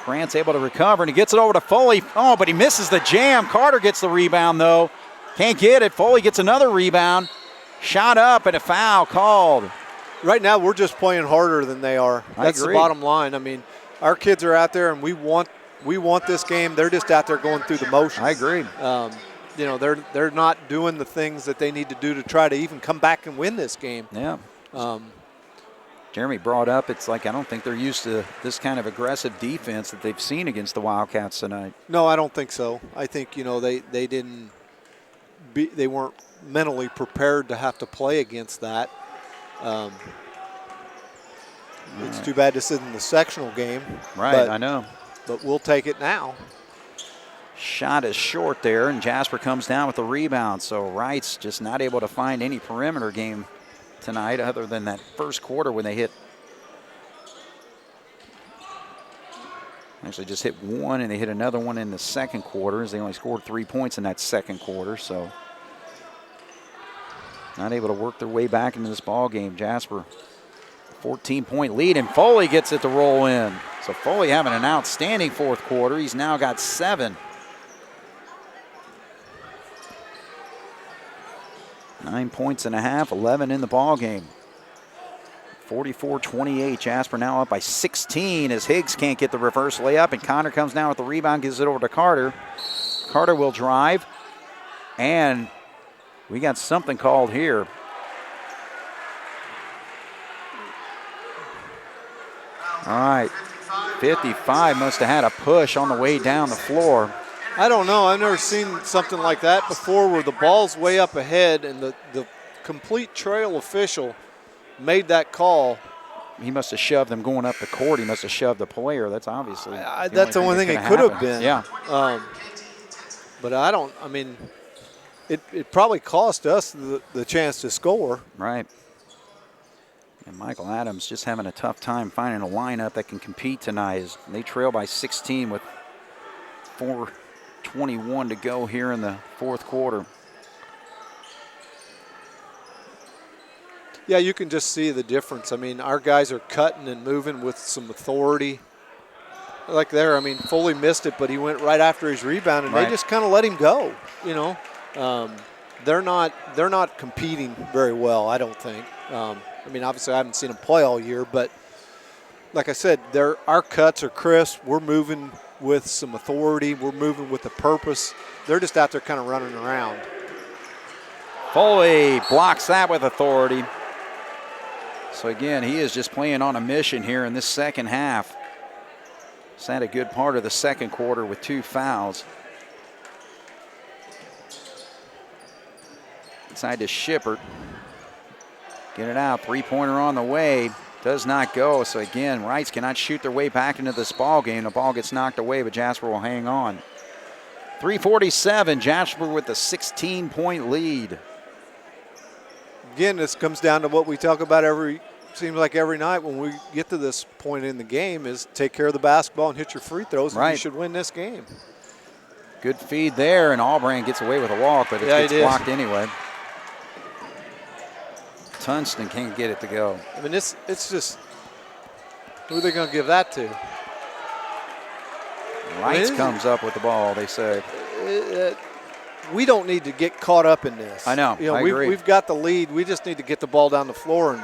Grant's able to recover, and he gets it over to Foley. Oh, but he misses the jam. Carter gets the rebound, though. Can't get it. Foley gets another rebound. Shot up, and a foul called. Right now, we're just playing harder than they are. That's the bottom line. I mean, our kids are out there, and we want this game. They're just out there going through the motions. I agree. You know, they're not doing the things that they need to do to try to even come back and win this game. Yeah. Jeremy brought up, it's like I don't think they're used to this kind of aggressive defense that they've seen against the Wildcats tonight. No, I don't think so. I think, you know, they weren't mentally prepared to have to play against that. It's too bad this isn't the sectional game. Right, I know. But we'll take it now. Shot is short there, and Jasper comes down with the rebound. So Wright's just not able to find any perimeter game tonight other than that first quarter when they hit. Actually just hit 1, and they hit another one in the second quarter as they only scored 3 points in that second quarter. So not able to work their way back into this ball game. Jasper, 14-point lead, and Foley gets it to roll in. So Foley having an outstanding 4th quarter. He's now got 7. 9 points and a half, 11 in the ball game. 44-28, Jasper now up by 16 as Higgs can't get the reverse layup, and Connor comes down with the rebound, gives it over to Carter. Carter will drive, and we got something called here. All right, 55 must have had a push on the way down the floor. I don't know. I've never seen something like that before where the ball's way up ahead and the complete trail official made that call. He must have shoved them going up the court. He must have shoved the player. That's obviously that's the only thing it could have been. Yeah. But I mean, it probably cost us the chance to score. Right. And Michael Adams just having a tough time finding a lineup that can compete tonight. As they trail by 16 with 4:21 to go here in the fourth quarter. Yeah, you can just see the difference. I mean, our guys are cutting and moving with some authority. Like there, I mean, Foley missed it, but he went right after his rebound, and Right. they just kind of let him go. You know, they're not competing very well, I don't think. I mean, obviously, I haven't seen them play all year, but like I said, our cuts are crisp. We're moving with some authority. We're moving with a purpose. They're just out there kind of running around. Foley blocks that with authority. So again, he is just playing on a mission here in this second half. He's had a good part of the second quarter with 2 fouls. Inside to Shippert. Get it out, 3-pointer on the way. Does not go, so again, Reitz cannot shoot their way back into this ball game. The ball gets knocked away, but Jasper will hang on. 3:47, Jasper with a 16-point lead. Again, this comes down to what we talk about seems like every night when we get to this point in the game is take care of the basketball and hit your free throws, and Right. you should win this game. Good feed there, and Albrand gets away with a walk, but it gets blocked anyway. Tunston can't get it to go. I mean, it's just, who are they going to give that to? Reitz comes up with the ball, they say. We don't need to get caught up in this. I know, I agree. We've got the lead. We just need to get the ball down the floor. And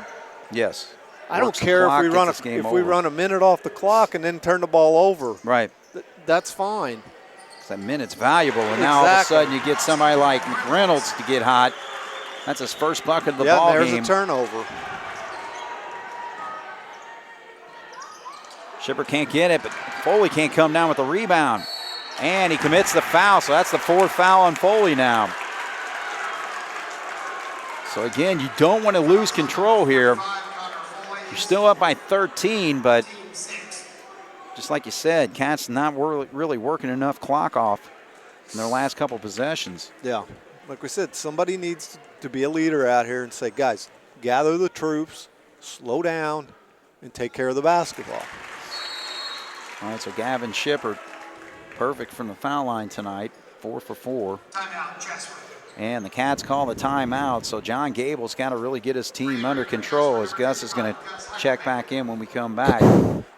Yes. I don't care if we run a minute off the clock and then turn the ball over. Right. That's fine. That minute's valuable, and now all of a sudden you get somebody like McReynolds to get hot. That's his first bucket of the ball game. Yeah, there's a turnover. Shippert can't get it, but Foley can't come down with the rebound. And he commits the foul, so that's the 4th foul on Foley now. So again, you don't want to lose control here. You're still up by 13, but just like you said, Cats not really working enough clock off in their last couple possessions. Yeah. Like we said, somebody needs to be a leader out here and say, guys, gather the troops, slow down, and take care of the basketball. All right, so Gavin Shippert, perfect from the foul line tonight, 4 for 4. Timeout, Jasper. And the Cats call the timeout, so John Gable's got to really get his team under control as Gus is going to check back in when we come back.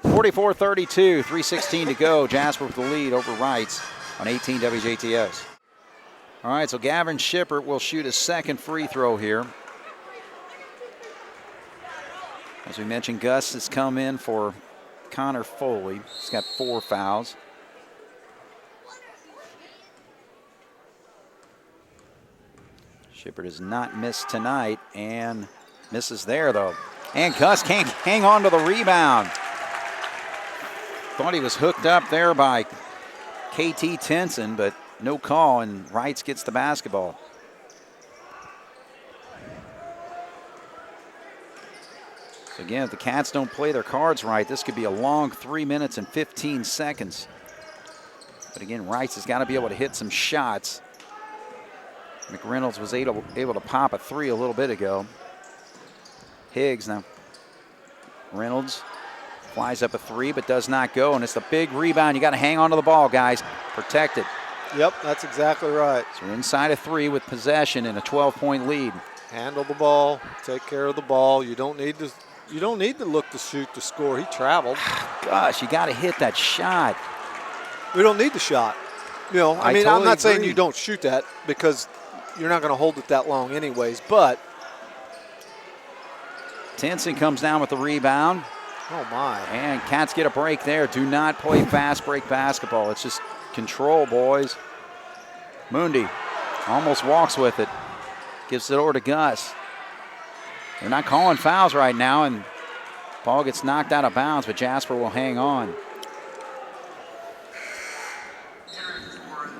44-32, 3:16 to go. Jasper with the lead over Reitz on 18 WJTS. All right, so Gavin Shippert will shoot his second free throw here. As we mentioned, Gus has come in for Connor Foley. He's got 4 fouls. Shippert has not missed tonight and misses there, though. And Gus can't hang on to the rebound. Thought he was hooked up there by KT Tenson, but no call, and Reitz gets the basketball. So again, if the Cats don't play their cards right, this could be a long 3 minutes and 15 seconds. But again, Reitz has got to be able to hit some shots. McReynolds was able to pop a 3 a little bit ago. Higgs now. Reynolds flies up a 3, but does not go, and it's the big rebound. You got to hang on to the ball, guys. Protect it. Yep, that's exactly right. So we're inside of 3 with possession and a 12-point lead. Handle the ball, take care of the ball. You don't need to look to shoot to score. He traveled. Gosh, you got to hit that shot. We don't need the shot. You know, I mean, totally I'm not saying agree. you don't shoot that because you're not going to hold it that long anyways, but. Tenson comes down with the rebound. Oh, my. And Cats get a break there. Do not play fast break basketball. It's just control, boys. Mundi almost walks with it. Gives it over to Gus. They're not calling fouls right now, and ball gets knocked out of bounds, but Jasper will hang on.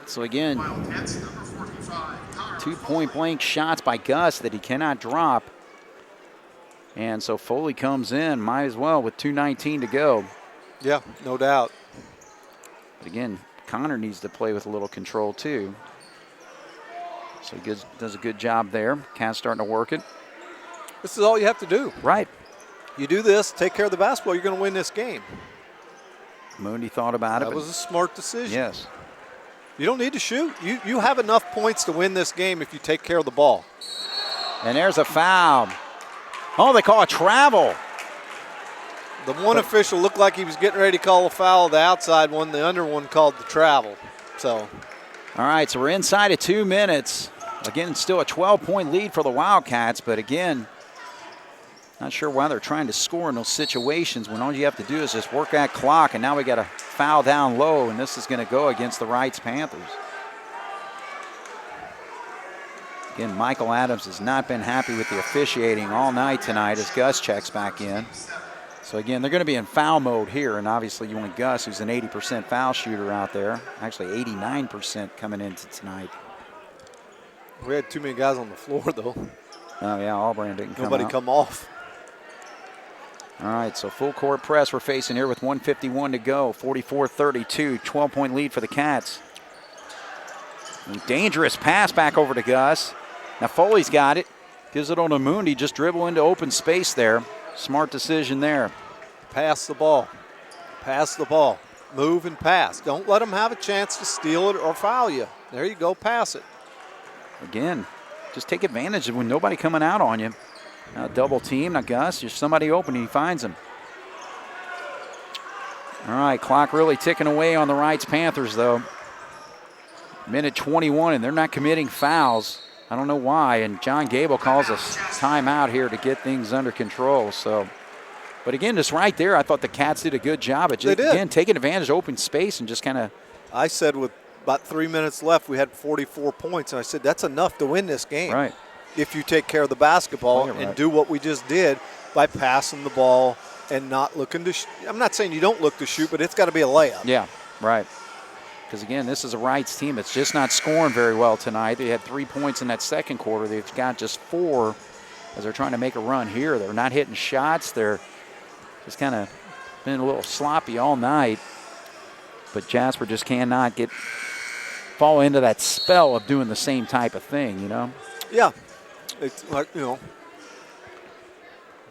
So again, 2 point-blank shots by Gus that he cannot drop. And so Foley comes in, might as well, with 2:19 to go. Yeah, no doubt. But again, Connor needs to play with a little control too. So he does a good job there. Cats starting to work it. This is all you have to do. Right. You do this, take care of the basketball, you're going to win this game. Mooney thought about it. That was a smart decision. Yes. You don't need to shoot. You have enough points to win this game if you take care of the ball. And there's a foul. Oh, they call a travel. The one official looked like he was getting ready to call a foul. The outside one, the under one called the travel. So, all right, so we're inside of 2 minutes. Again, still a 12-point lead for the Wildcats, but again, not sure why they're trying to score in those situations when all you have to do is just work that clock, and now we got a foul down low, and this is going to go against the Reitz Panthers. Again, Michael Adams has not been happy with the officiating all night tonight as Gus checks back in. So again, they're going to be in foul mode here, and obviously you want Gus, who's an 80% foul shooter out there, actually 89% coming into tonight. We had too many guys on the floor, though. Oh, yeah, Albrand didn't come out. Nobody come off. All right, so full court press we're facing here with 1:51 to go. 44-32, 12-point lead for the Cats. Dangerous pass back over to Gus. Now Foley's got it. Gives it on to Mooney, just dribble into open space there. Smart decision there. Pass the ball. Pass the ball. Move and pass. Don't let them have a chance to steal it or foul you. There you go, pass it. Again, just take advantage of when nobody coming out on you. Now double team, now Gus, there's somebody open, and he finds him. All right, clock really ticking away on the Reitz Panthers, though. Minute 21, and they're not committing fouls. I don't know why, and John Gable calls a timeout here to get things under control. So, but again, just right there, I thought the Cats did a good job at just, again, taking advantage of open space and just kind of. I said with about 3 minutes left, we had 44 points, and I said that's enough to win this game. Right. If you take care of the basketball and do what we just did by passing the ball and not looking to I'm not saying you don't look to shoot, but it's got to be a layup. Yeah, right. Because, again, this is a Reitz team that's just not scoring very well tonight. They had 3 points in that second quarter. They've got just 4 as they're trying to make a run here. They're not hitting shots. They're just kind of been a little sloppy all night. But Jasper just cannot fall into that spell of doing the same type of thing, you know? Yeah. It's like,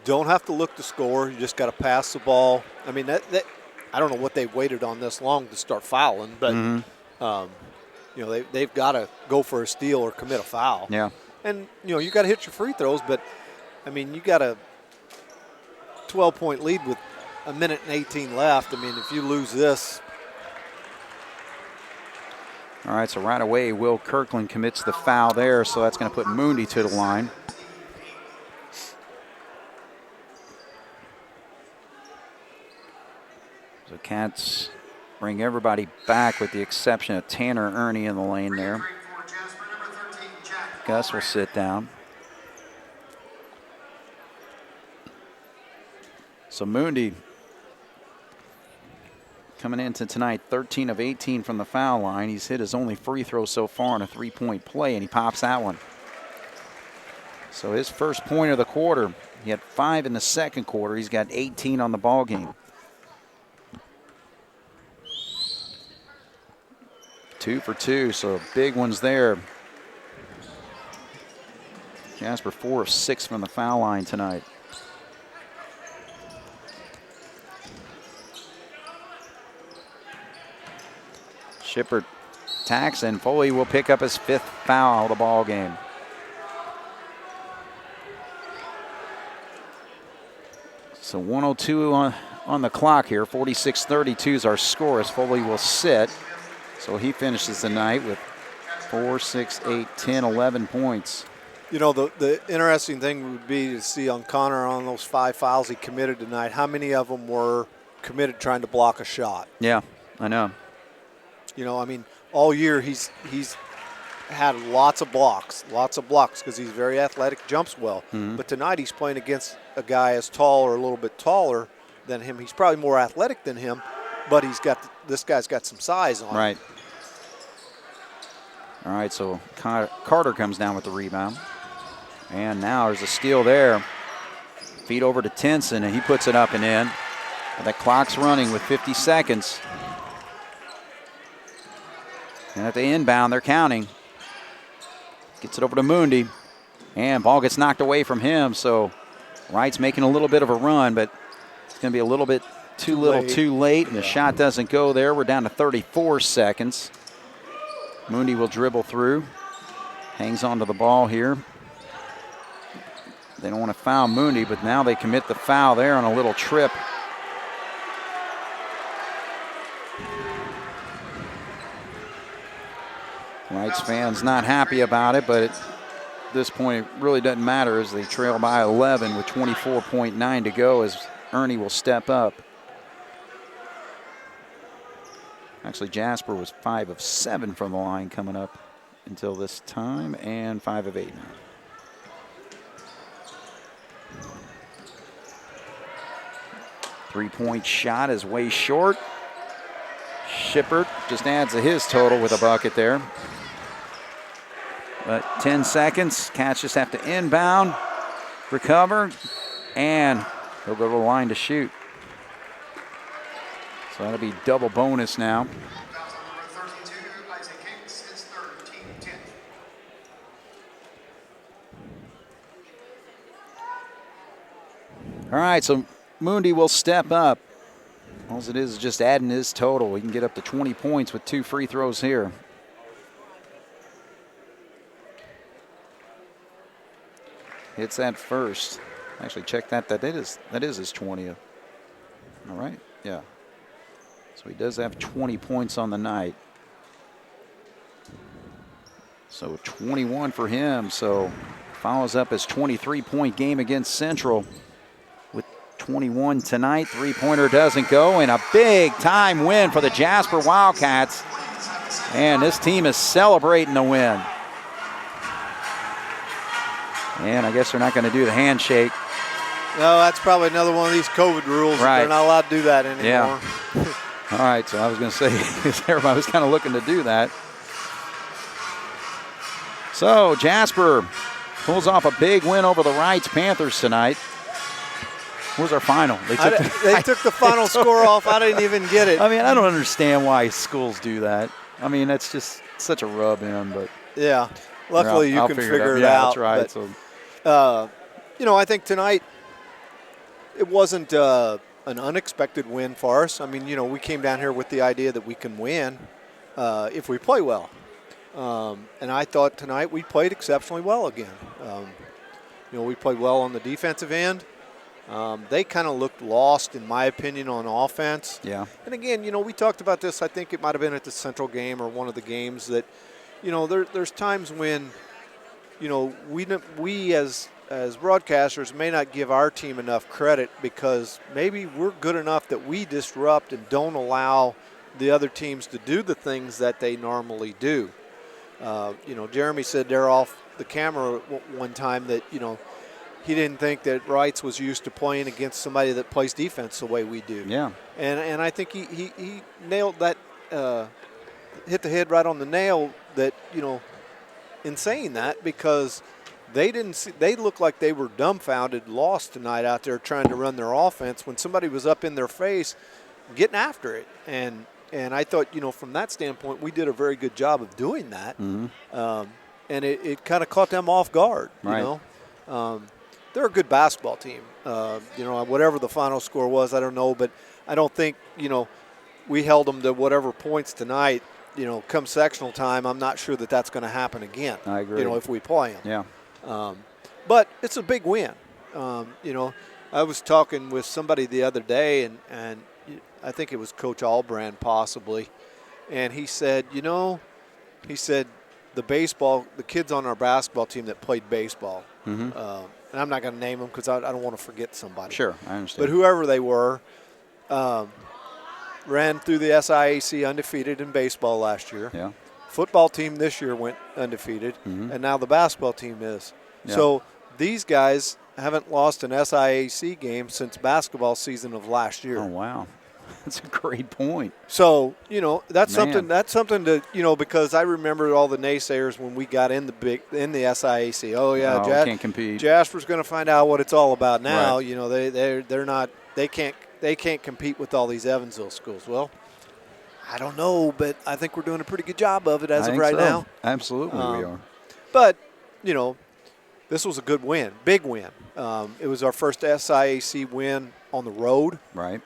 don't have to look to score. You just got to pass the ball. I mean, that I don't know what they waited on this long to start fouling, but they've got to go for a steal or commit a foul. Yeah. And you got to hit your free throws, but I mean, you got a 12-point lead with a minute and 18 left. I mean, if you lose this. All right, so right away, Will Kirkland commits the foul there, so that's going to put Mooney to the line. So Cats bring everybody back with the exception of Tanner Ernie in the lane there. Gus will sit down. So Mooney coming into tonight, 13 of 18 from the foul line. He's hit his only free throw so far in a three-point play, and he pops that one. So his first point of the quarter, he had 5 in the second quarter. He's got 18 on the ball game. 2 for 2, so big ones there. Jasper 4 of 6 from the foul line tonight. Shippert tacks, and Foley will pick up his 5th foul of the ball game. So 1:02 on the clock here. 46-32 is our score as Foley will sit. So he finishes the night with 4, 6, 8, 10, 11 points. The interesting thing would be to see on Connor on those 5 fouls he committed tonight, how many of them were committed trying to block a shot? Yeah, I know. I mean, all year he's had lots of blocks because he's very athletic, jumps well. Mm-hmm. But tonight he's playing against a guy as tall or a little bit taller than him. He's probably more athletic than him, but this guy's got some size on him. Right. All right, so Carter comes down with the rebound. And now there's a steal there. Feed over to Tenson, and he puts it up and in. And the clock's running with 50 seconds. And at the inbound, they're counting. Gets it over to Mooney. And ball gets knocked away from him, so Reitz making a little bit of a run, but it's going to be a little bit too late, and the shot doesn't go there. We're down to 34 seconds. Mooney will dribble through, hangs onto the ball here. They don't want to foul Mooney, but now they commit the foul there on a little trip. Reitz fans not happy about it, but at this point it really doesn't matter as they trail by 11 with 24.9 to go as Ernie will step up. Actually, Jasper was 5 of 7 from the line coming up until this time, and 5 of 8 now. Three-point shot is way short. Shippert just adds to his total with a bucket there. But 10 seconds, Cats just have to inbound, recover, and he'll go to the line to shoot. So that'll be double bonus now. Foul number 32, Isaac Hicks, his third, team 10. All right, so Mooney will step up. All it is just adding his total. He can get up to 20 points with 2 free throws here. Hits that first. Actually, check that. That is his 20th. All right, yeah. So he does have 20 points on the night. So 21 for him. So follows up his 23-point game against Central with 21 tonight. Three-pointer doesn't go, and a big-time win for the Jasper Wildcats. And this team is celebrating the win. And I guess they're not going to do the handshake. No, that's probably another one of these COVID rules. Right. They're not allowed to do that anymore. Yeah. All right, so I was going to say, everybody was kind of looking to do that. So Jasper pulls off a big win over the Reitz Panthers tonight. What was our final? They took the final score off. I didn't even get it. I mean, I don't understand why schools do that. I mean, that's just such a rub-in, but. Yeah. Luckily, you can figure it yeah, out. That's right. But, so. I think tonight it wasn't an unexpected win for us. I mean, we came down here with the idea that we can win if we play well. And I thought tonight we played exceptionally well again. We played well on the defensive end. They kind of looked lost, in my opinion, on offense. Yeah. And again, we talked about this. I think it might have been at the Central game or one of the games that, there's times when, we as broadcasters may not give our team enough credit because maybe we're good enough that we disrupt and don't allow the other teams to do the things that they normally do. Jeremy said there off the camera one time that, he didn't think that Reitz was used to playing against somebody that plays defense the way we do. Yeah. And I think he nailed that, hit the head right on the nail that, in saying that, because they looked like they were dumbfounded, lost tonight out there trying to run their offense when somebody was up in their face getting after it. And I thought, from that standpoint, we did a very good job of doing that. Mm-hmm. And it kind of caught them off guard, right. They're a good basketball team. Whatever the final score was, I don't know, but I don't think, we held them to whatever points tonight. Come sectional time, I'm not sure that that's going to happen again. I agree. If we play them. Yeah. But it's a big win. I was talking with somebody the other day, and I think it was Coach Albrand possibly, and he said, the kids on our basketball team that played baseball, Mm-hmm. and I'm not going to name them because I don't want to forget somebody. Sure, I understand. But whoever they were, ran through the SIAC undefeated in baseball last year. Yeah. Football team this year went undefeated, Mm-hmm. and now the basketball team is. Yeah. So these guys haven't lost an SIAC game since basketball season of last year. Oh, wow. That's a great point. So, that's Man. something to, because I remember all the naysayers when we got in the SIAC. Oh yeah, Can't compete. Jasper's going to find out what it's all about now. Right. They can't compete with all these Evansville schools. Well, I don't know, but I think we're doing a pretty good job of it as of right now. Absolutely, we are. But, this was a good win, big win. It was our first SIAC win on the road. Right.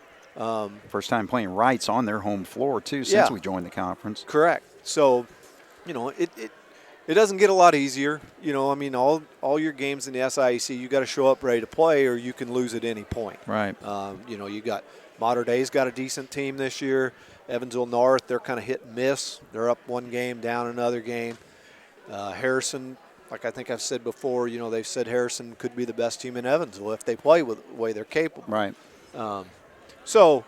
First time playing Reitz on their home floor, too, since we joined the conference. Correct. So, it doesn't get a lot easier. I mean, all your games in the SIAC, you got to show up ready to play, or you can lose at any point. Right. You got Mater Dei's got a decent team this year. Evansville North, they're kind of hit and miss. They're up one game, down another game. Harrison, like I think I've said before, they've said Harrison could be the best team in Evansville if they play with the way they're capable. Right. So,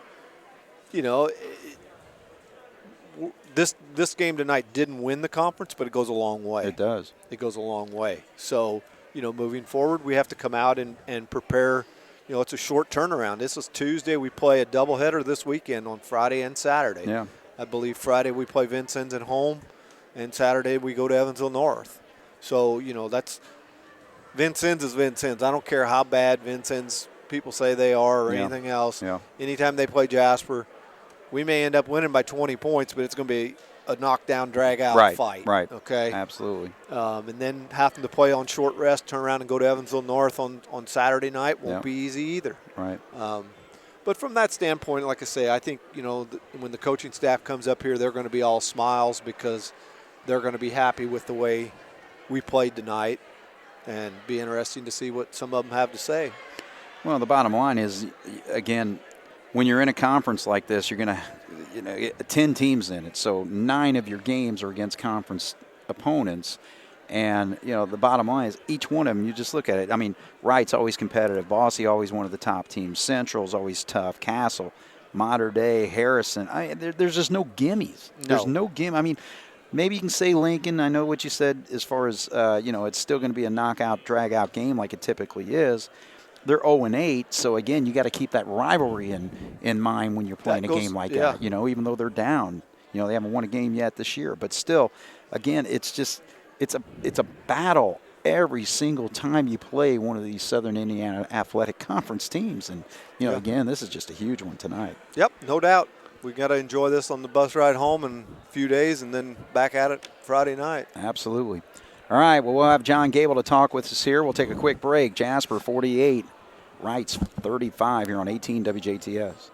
this game tonight didn't win the conference, but it goes a long way. It does. It goes a long way. So, moving forward, we have to come out and prepare. It's a short turnaround. This is Tuesday. We play a doubleheader this weekend on Friday and Saturday. Yeah. I believe Friday we play Vincennes at home, and Saturday we go to Evansville North. So, that's Vincennes is Vincennes. I don't care how bad Vincennes people say they are or anything else. Yeah. Anytime they play Jasper, we may end up winning by 20 points, but it's going to be a knockdown, drag-out fight. Right. Okay. Absolutely. And then having to play on short rest, turn around and go to Evansville North on Saturday night won't be easy either. Right. But from that standpoint, like I say, I think, when the coaching staff comes up here, they're going to be all smiles because they're going to be happy with the way we played tonight, and be interesting to see what some of them have to say. Well, the bottom line is, again, when you're in a conference like this, you're going to, 10 teams in it. So 9 of your games are against conference opponents. And, the bottom line is each one of them, you just look at it. I mean, Wright's always competitive. Bossy always one of the top teams. Central's always tough. Castle, Mater Dei, Harrison. There's just no gimmies. There's no gimme. I mean, maybe you can say Lincoln. I know what you said as far as, it's still going to be a knockout, drag-out game like it typically is. They're 0-8, so again, you got to keep that rivalry in mind when you're playing a game like that. Even though they're down, they haven't won a game yet this year, but still, again, it's a battle every single time you play one of these Southern Indiana Athletic Conference teams, and again, this is just a huge one tonight. Yep, no doubt. We got to enjoy this on the bus ride home in a few days, and then back at it Friday night. Absolutely. All right, well, we'll have John Gable to talk with us here. We'll take a quick break. Jasper 48, Reitz 35 here on 18 WJTS.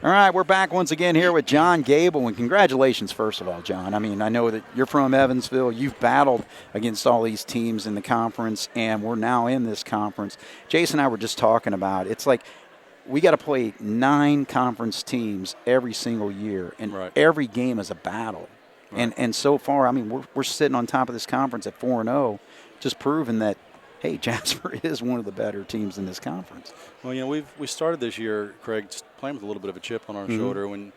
All right, we're back once again here with John Gable, and congratulations, first of all, John. I mean, I know that you're from Evansville. You've battled against all these teams in the conference, and we're now in this conference. Jason and I were just talking about it's like we got to play 9 conference teams every single year, and every game is a battle. Right. And so far, I mean, we're sitting on top of this conference at 4-0, just proving that, hey, Jasper is one of the better teams in this conference. Well, we started this year, Craig, just playing with a little bit of a chip on our shoulder. When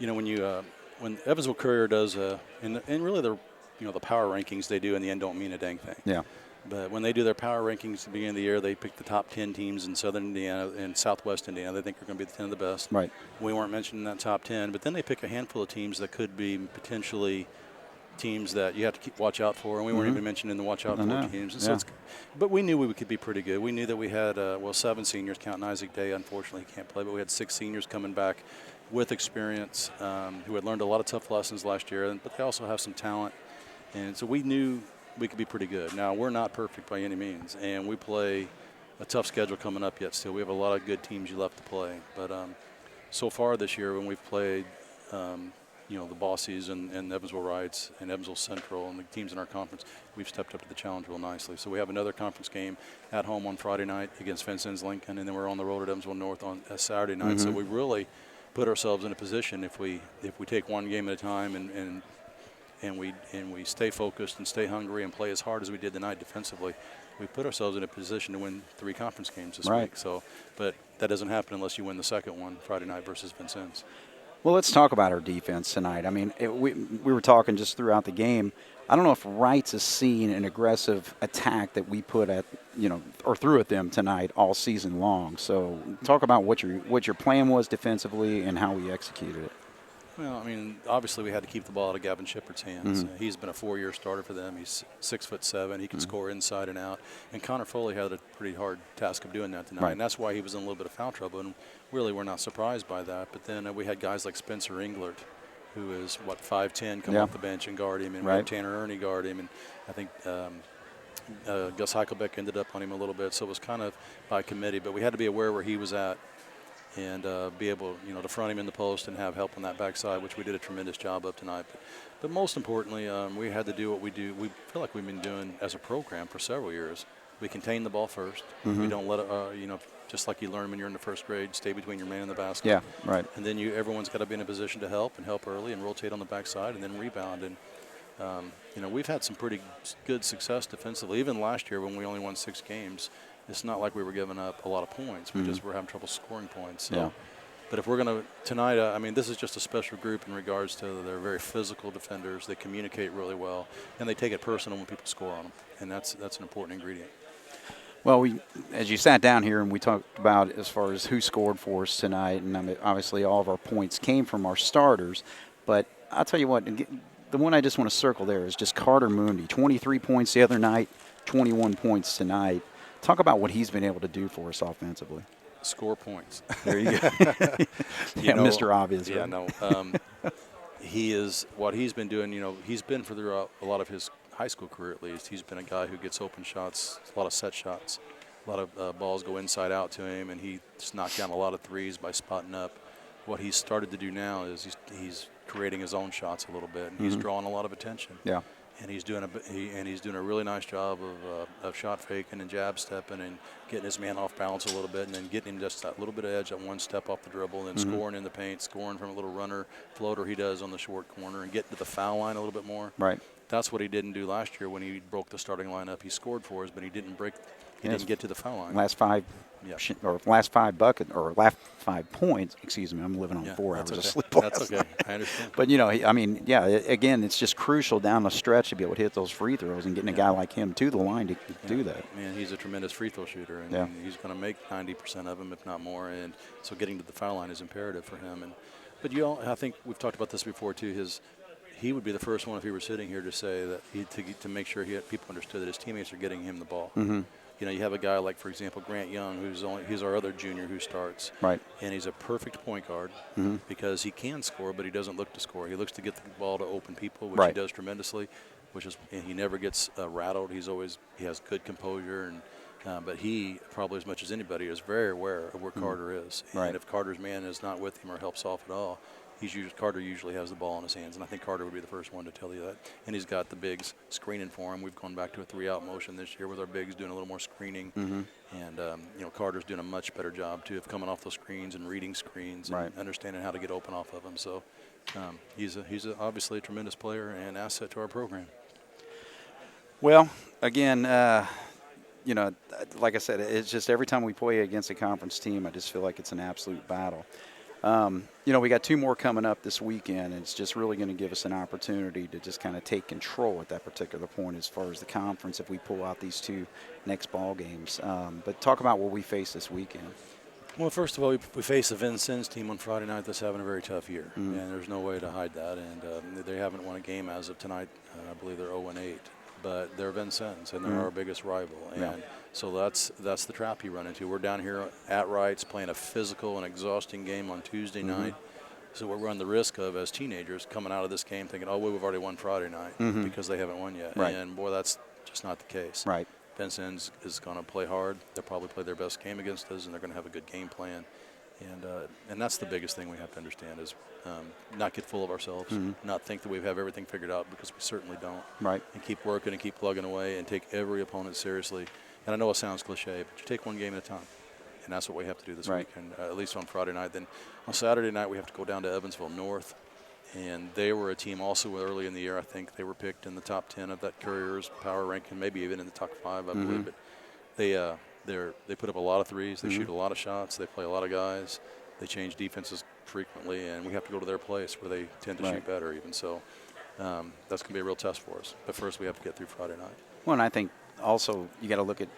Evansville Courier does, and really the power rankings they do in the end don't mean a dang thing. Yeah. But when they do their power rankings at the beginning of the year, they pick the top 10 teams in Southern Indiana and Southwest Indiana. They think are going to be the 10 of the best. Right. We weren't mentioned in that top 10, but then they pick a handful of teams that could be potentially teams that you have to watch out for, and we weren't even mentioned in the watch out for teams. And so but we knew we could be pretty good. We knew that we had 7 seniors, counting Isaac Day. Unfortunately, he can't play, but we had 6 seniors coming back with experience who had learned a lot of tough lessons last year, but they also have some talent, and so we knew we could be pretty good. Now, we're not perfect by any means, and we play a tough schedule coming up yet still. We have a lot of good teams left to play. But so far this year when we've played, the Bossies and Evansville Reitz and Evansville Central and the teams in our conference, we've stepped up to the challenge real nicely. So we have another conference game at home on Friday night against Vincennes Lincoln, and then we're on the road at Evansville North on Saturday night. So we really put ourselves in a position if we take one game at a time and we stay focused and stay hungry and play as hard as we did tonight defensively, we put ourselves in a position to win 3 conference games this week. So, but that doesn't happen unless you win the second one Friday night versus Vincennes. Well, let's talk about our defense tonight. I mean, we were talking just throughout the game. I don't know if Reitz has seen an aggressive attack that we put at, or threw at them tonight all season long. So talk about what your plan was defensively and how we executed it. Well, I mean, obviously we had to keep the ball out of Gavin Shepard's hands. He's been a 4-year starter for them. He's 6'7". He can score inside and out. And Connor Foley had a pretty hard task of doing that tonight. And that's why he was in a little bit of foul trouble. And really, we're not surprised by that. But then we had guys like Spencer Englert, who is, 5'10", come off the bench and guard him. And we had Tanner Ernie guard him. And I think Gus Heichelbeck ended up on him a little bit, so it was kind of by committee. But we had to be aware where he was at and be able, to front him in the post and have help on that backside, which we did a tremendous job of tonight. But most importantly, we had to do what we do. We feel like we've been doing as a program for several years. We contain the ball first. We don't let it, just like you learn when you're in the first grade, stay between your man and the basket. Yeah, right. And then everyone's got to be in a position to help early and rotate on the backside and then rebound. And, we've had some pretty good success defensively. Even last year when we only won 6 games, it's not like we were giving up a lot of points. We just were having trouble scoring points. So. Yeah. But if we're going to tonight, this is just a special group in regards to they're very physical defenders. They communicate really well, and they take it personal when people score on them, and that's an important ingredient. Well, as you sat down here and we talked about as far as who scored for us tonight, and obviously all of our points came from our starters. But I'll tell you what, the one I just want to circle there is just Carter Mooney. 23 points the other night, 21 points tonight. Talk about what he's been able to do for us offensively. Score points. There you go. Mr. Obvious. Yeah, right? no. He is what he's been doing. He's been throughout a lot of his high school career at least. He's been a guy who gets open shots, a lot of set shots, a lot of balls go inside out to him, and he just knocked down a lot of threes by spotting up. What he's started to do now is he's creating his own shots a little bit, and he's drawing a lot of attention. Yeah. And he's doing a really nice job of shot faking and jab stepping and getting his man off balance a little bit, and then getting him just that little bit of edge, that one step off the dribble, and then scoring in the paint, scoring from a little runner floater he does on the short corner, and getting to the foul line a little bit more. Right. That's what he didn't do last year when he broke the starting lineup. He scored for us, but he didn't break. He didn't get to the foul line. Last 5 points. Excuse me, I'm living on 4 hours of sleep. That's okay. I understand. But again, it's just crucial down the stretch to be able to hit those free throws and getting a guy like him to the line to do that. Man, he's a tremendous free throw shooter, and he's going to make 90% of them, if not more. And so getting to the foul line is imperative for him. But I think we've talked about this before too. He would be the first one if he were sitting here to say that to make sure people understood that his teammates are getting him the ball. You have a guy like, for example, Grant Young, he's our other junior who starts. Right. And he's a perfect point guard because he can score, but he doesn't look to score. He looks to get the ball to open people, which he does tremendously. And he never gets rattled. He has good composure, but he probably as much as anybody is very aware of where Carter is. Right. And if Carter's man is not with him or helps off at all, Carter usually has the ball in his hands, and I think Carter would be the first one to tell you that. And he's got the bigs screening for him. We've gone back to a 3-out motion this year with our bigs doing a little more screening. And, Carter's doing a much better job, too, of coming off those screens and reading screens and understanding how to get open off of them. So he's obviously a tremendous player and asset to our program. Well, again, like I said, it's just every time we play against a conference team, I just feel like it's an absolute battle. We got 2 more coming up this weekend, and it's just really going to give us an opportunity to just kind of take control at that particular point as far as the conference if we pull out these 2 next ball games. But talk about what we face this weekend. Well, first of all, we face the Vincennes team on Friday night that's having a very tough year, and there's no way to hide that. And they haven't won a game as of tonight. I believe they're 0-8. But they're Vincennes, and they're our biggest rival. And so that's the trap you run into. We're down here at Reitz playing a physical and exhausting game on Tuesday night. So we run the risk of, as teenagers, coming out of this game thinking, we've already won Friday night because they haven't won yet. Right. And, boy, that's just not the case. Right. Vincennes is going to play hard. They'll probably play their best game against us, and they're going to have a good game plan. And that's the biggest thing we have to understand is not get full of ourselves, not think that we have everything figured out, because we certainly don't. Right. And keep working and keep plugging away and take every opponent seriously. And I know it sounds cliche, but you take one game at a time. And that's what we have to do this weekend, at least on Friday night. Then on Saturday night, we have to go down to Evansville North. And they were a team also early in the year. I think they were picked in the top 10 of that Courier's power ranking, maybe even in the top 5, I believe. But they put up a lot of threes. They shoot a lot of shots. They play a lot of guys. They change defenses frequently, and we have to go to their place where they tend to shoot better even. So that's going to be a real test for us. But first we have to get through Friday night. Well, and I think also you got to look at,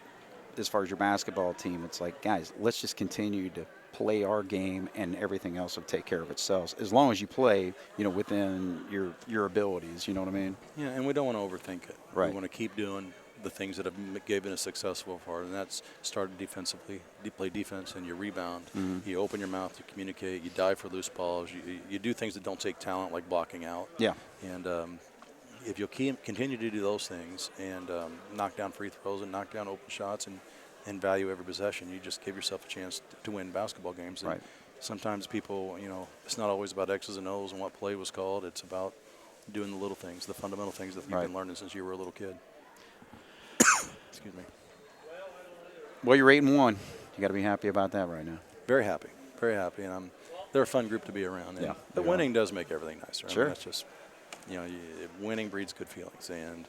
as far as your basketball team, it's like, guys, let's just continue to play our game, and everything else will take care of itself. As long as you play, within your abilities, you know what I mean? Yeah, and we don't want to overthink it. Right. We want to keep doing the things that have given us success so far, and that's started defensively. You play defense and you rebound. You open your mouth, you communicate, you dive for loose balls. You do things that don't take talent, like blocking out. Yeah. And if you'll continue to do those things and knock down free throws and knock down open shots and value every possession, you just give yourself a chance to win basketball games. And Right. sometimes people, it's not always about X's and O's and what play was called. It's about doing the little things, the fundamental things that you've been learning since you were a little kid. Excuse me. Well, you're 8-1. You got to be happy about that right now. Very happy, and they're a fun group to be around. And the winning does make everything nicer. Sure. I mean, that's just, winning breeds good feelings. And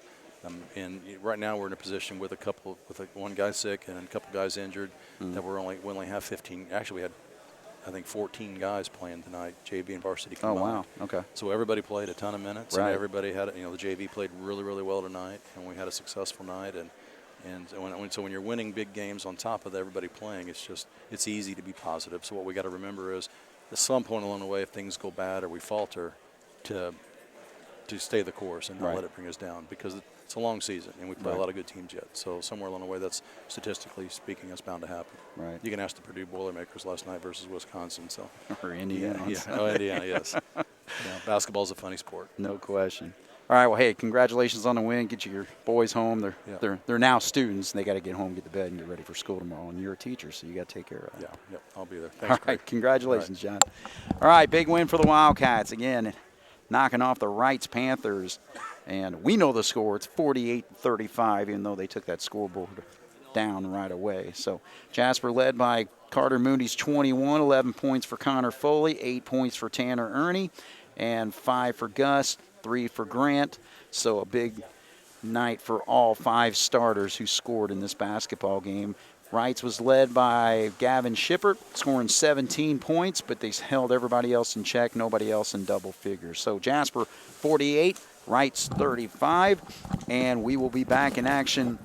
right now we're in a position with one guy sick and a couple guys injured that we only have 15. Actually, we had, I think, 14 guys playing tonight, JV and varsity combined. Oh, wow. Okay. So everybody played a ton of minutes. Right. And everybody had, the JV played really, really well tonight, and we had a successful night. So when you're winning big games on top of everybody playing, it's easy to be positive. So what we got to remember is, at some point along the way, if things go bad or we falter, to stay the course and not let it bring us down, because it's a long season and we play a lot of good teams yet. So somewhere along the way, that's statistically speaking, that's bound to happen. Right. You can ask the Purdue Boilermakers last night versus Wisconsin. So Or Indiana. Yeah. Oh, Indiana. Yes. Basketball's a funny sport. No question. All right. Well, hey, congratulations on the win. Get your boys home. They're now students. They got to get home, get to bed, and get ready for school tomorrow. And you're a teacher, so you got to take care of that. Yeah. Yep. I'll be there. Thanks, All right. Craig. Congratulations, John. All right. Big win for the Wildcats again, knocking off the Reitz Panthers. And we know the score. It's 48-35, even though they took that scoreboard down right away. So Jasper led by Carter Mooney's 21, 11 points for Connor Foley, 8 points for Tanner Ernie, and 5 for Gus, 3 for Grant. So a big night for all 5 starters who scored in this basketball game. Reitz was led by Gavin Shippert, scoring 17 points, but they held everybody else in check, nobody else in double figures. So Jasper 48, Reitz 35, and we will be back in action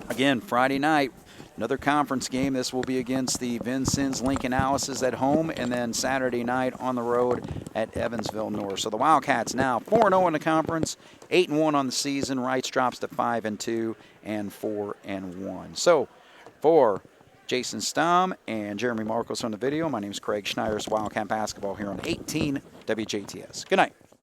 again Friday night. Another conference game. This will be against the Vincennes Lincoln Alice's at home, and then Saturday night on the road at Evansville North. So the Wildcats now 4-0 in the conference, 8-1 on the season. Reitz drops to 5-2 and 4-1. So for Jason Stamm and Jeremy Marcos on the video, my name is Craig Schneider's Wildcat Basketball here on 18 WJTS. Good night.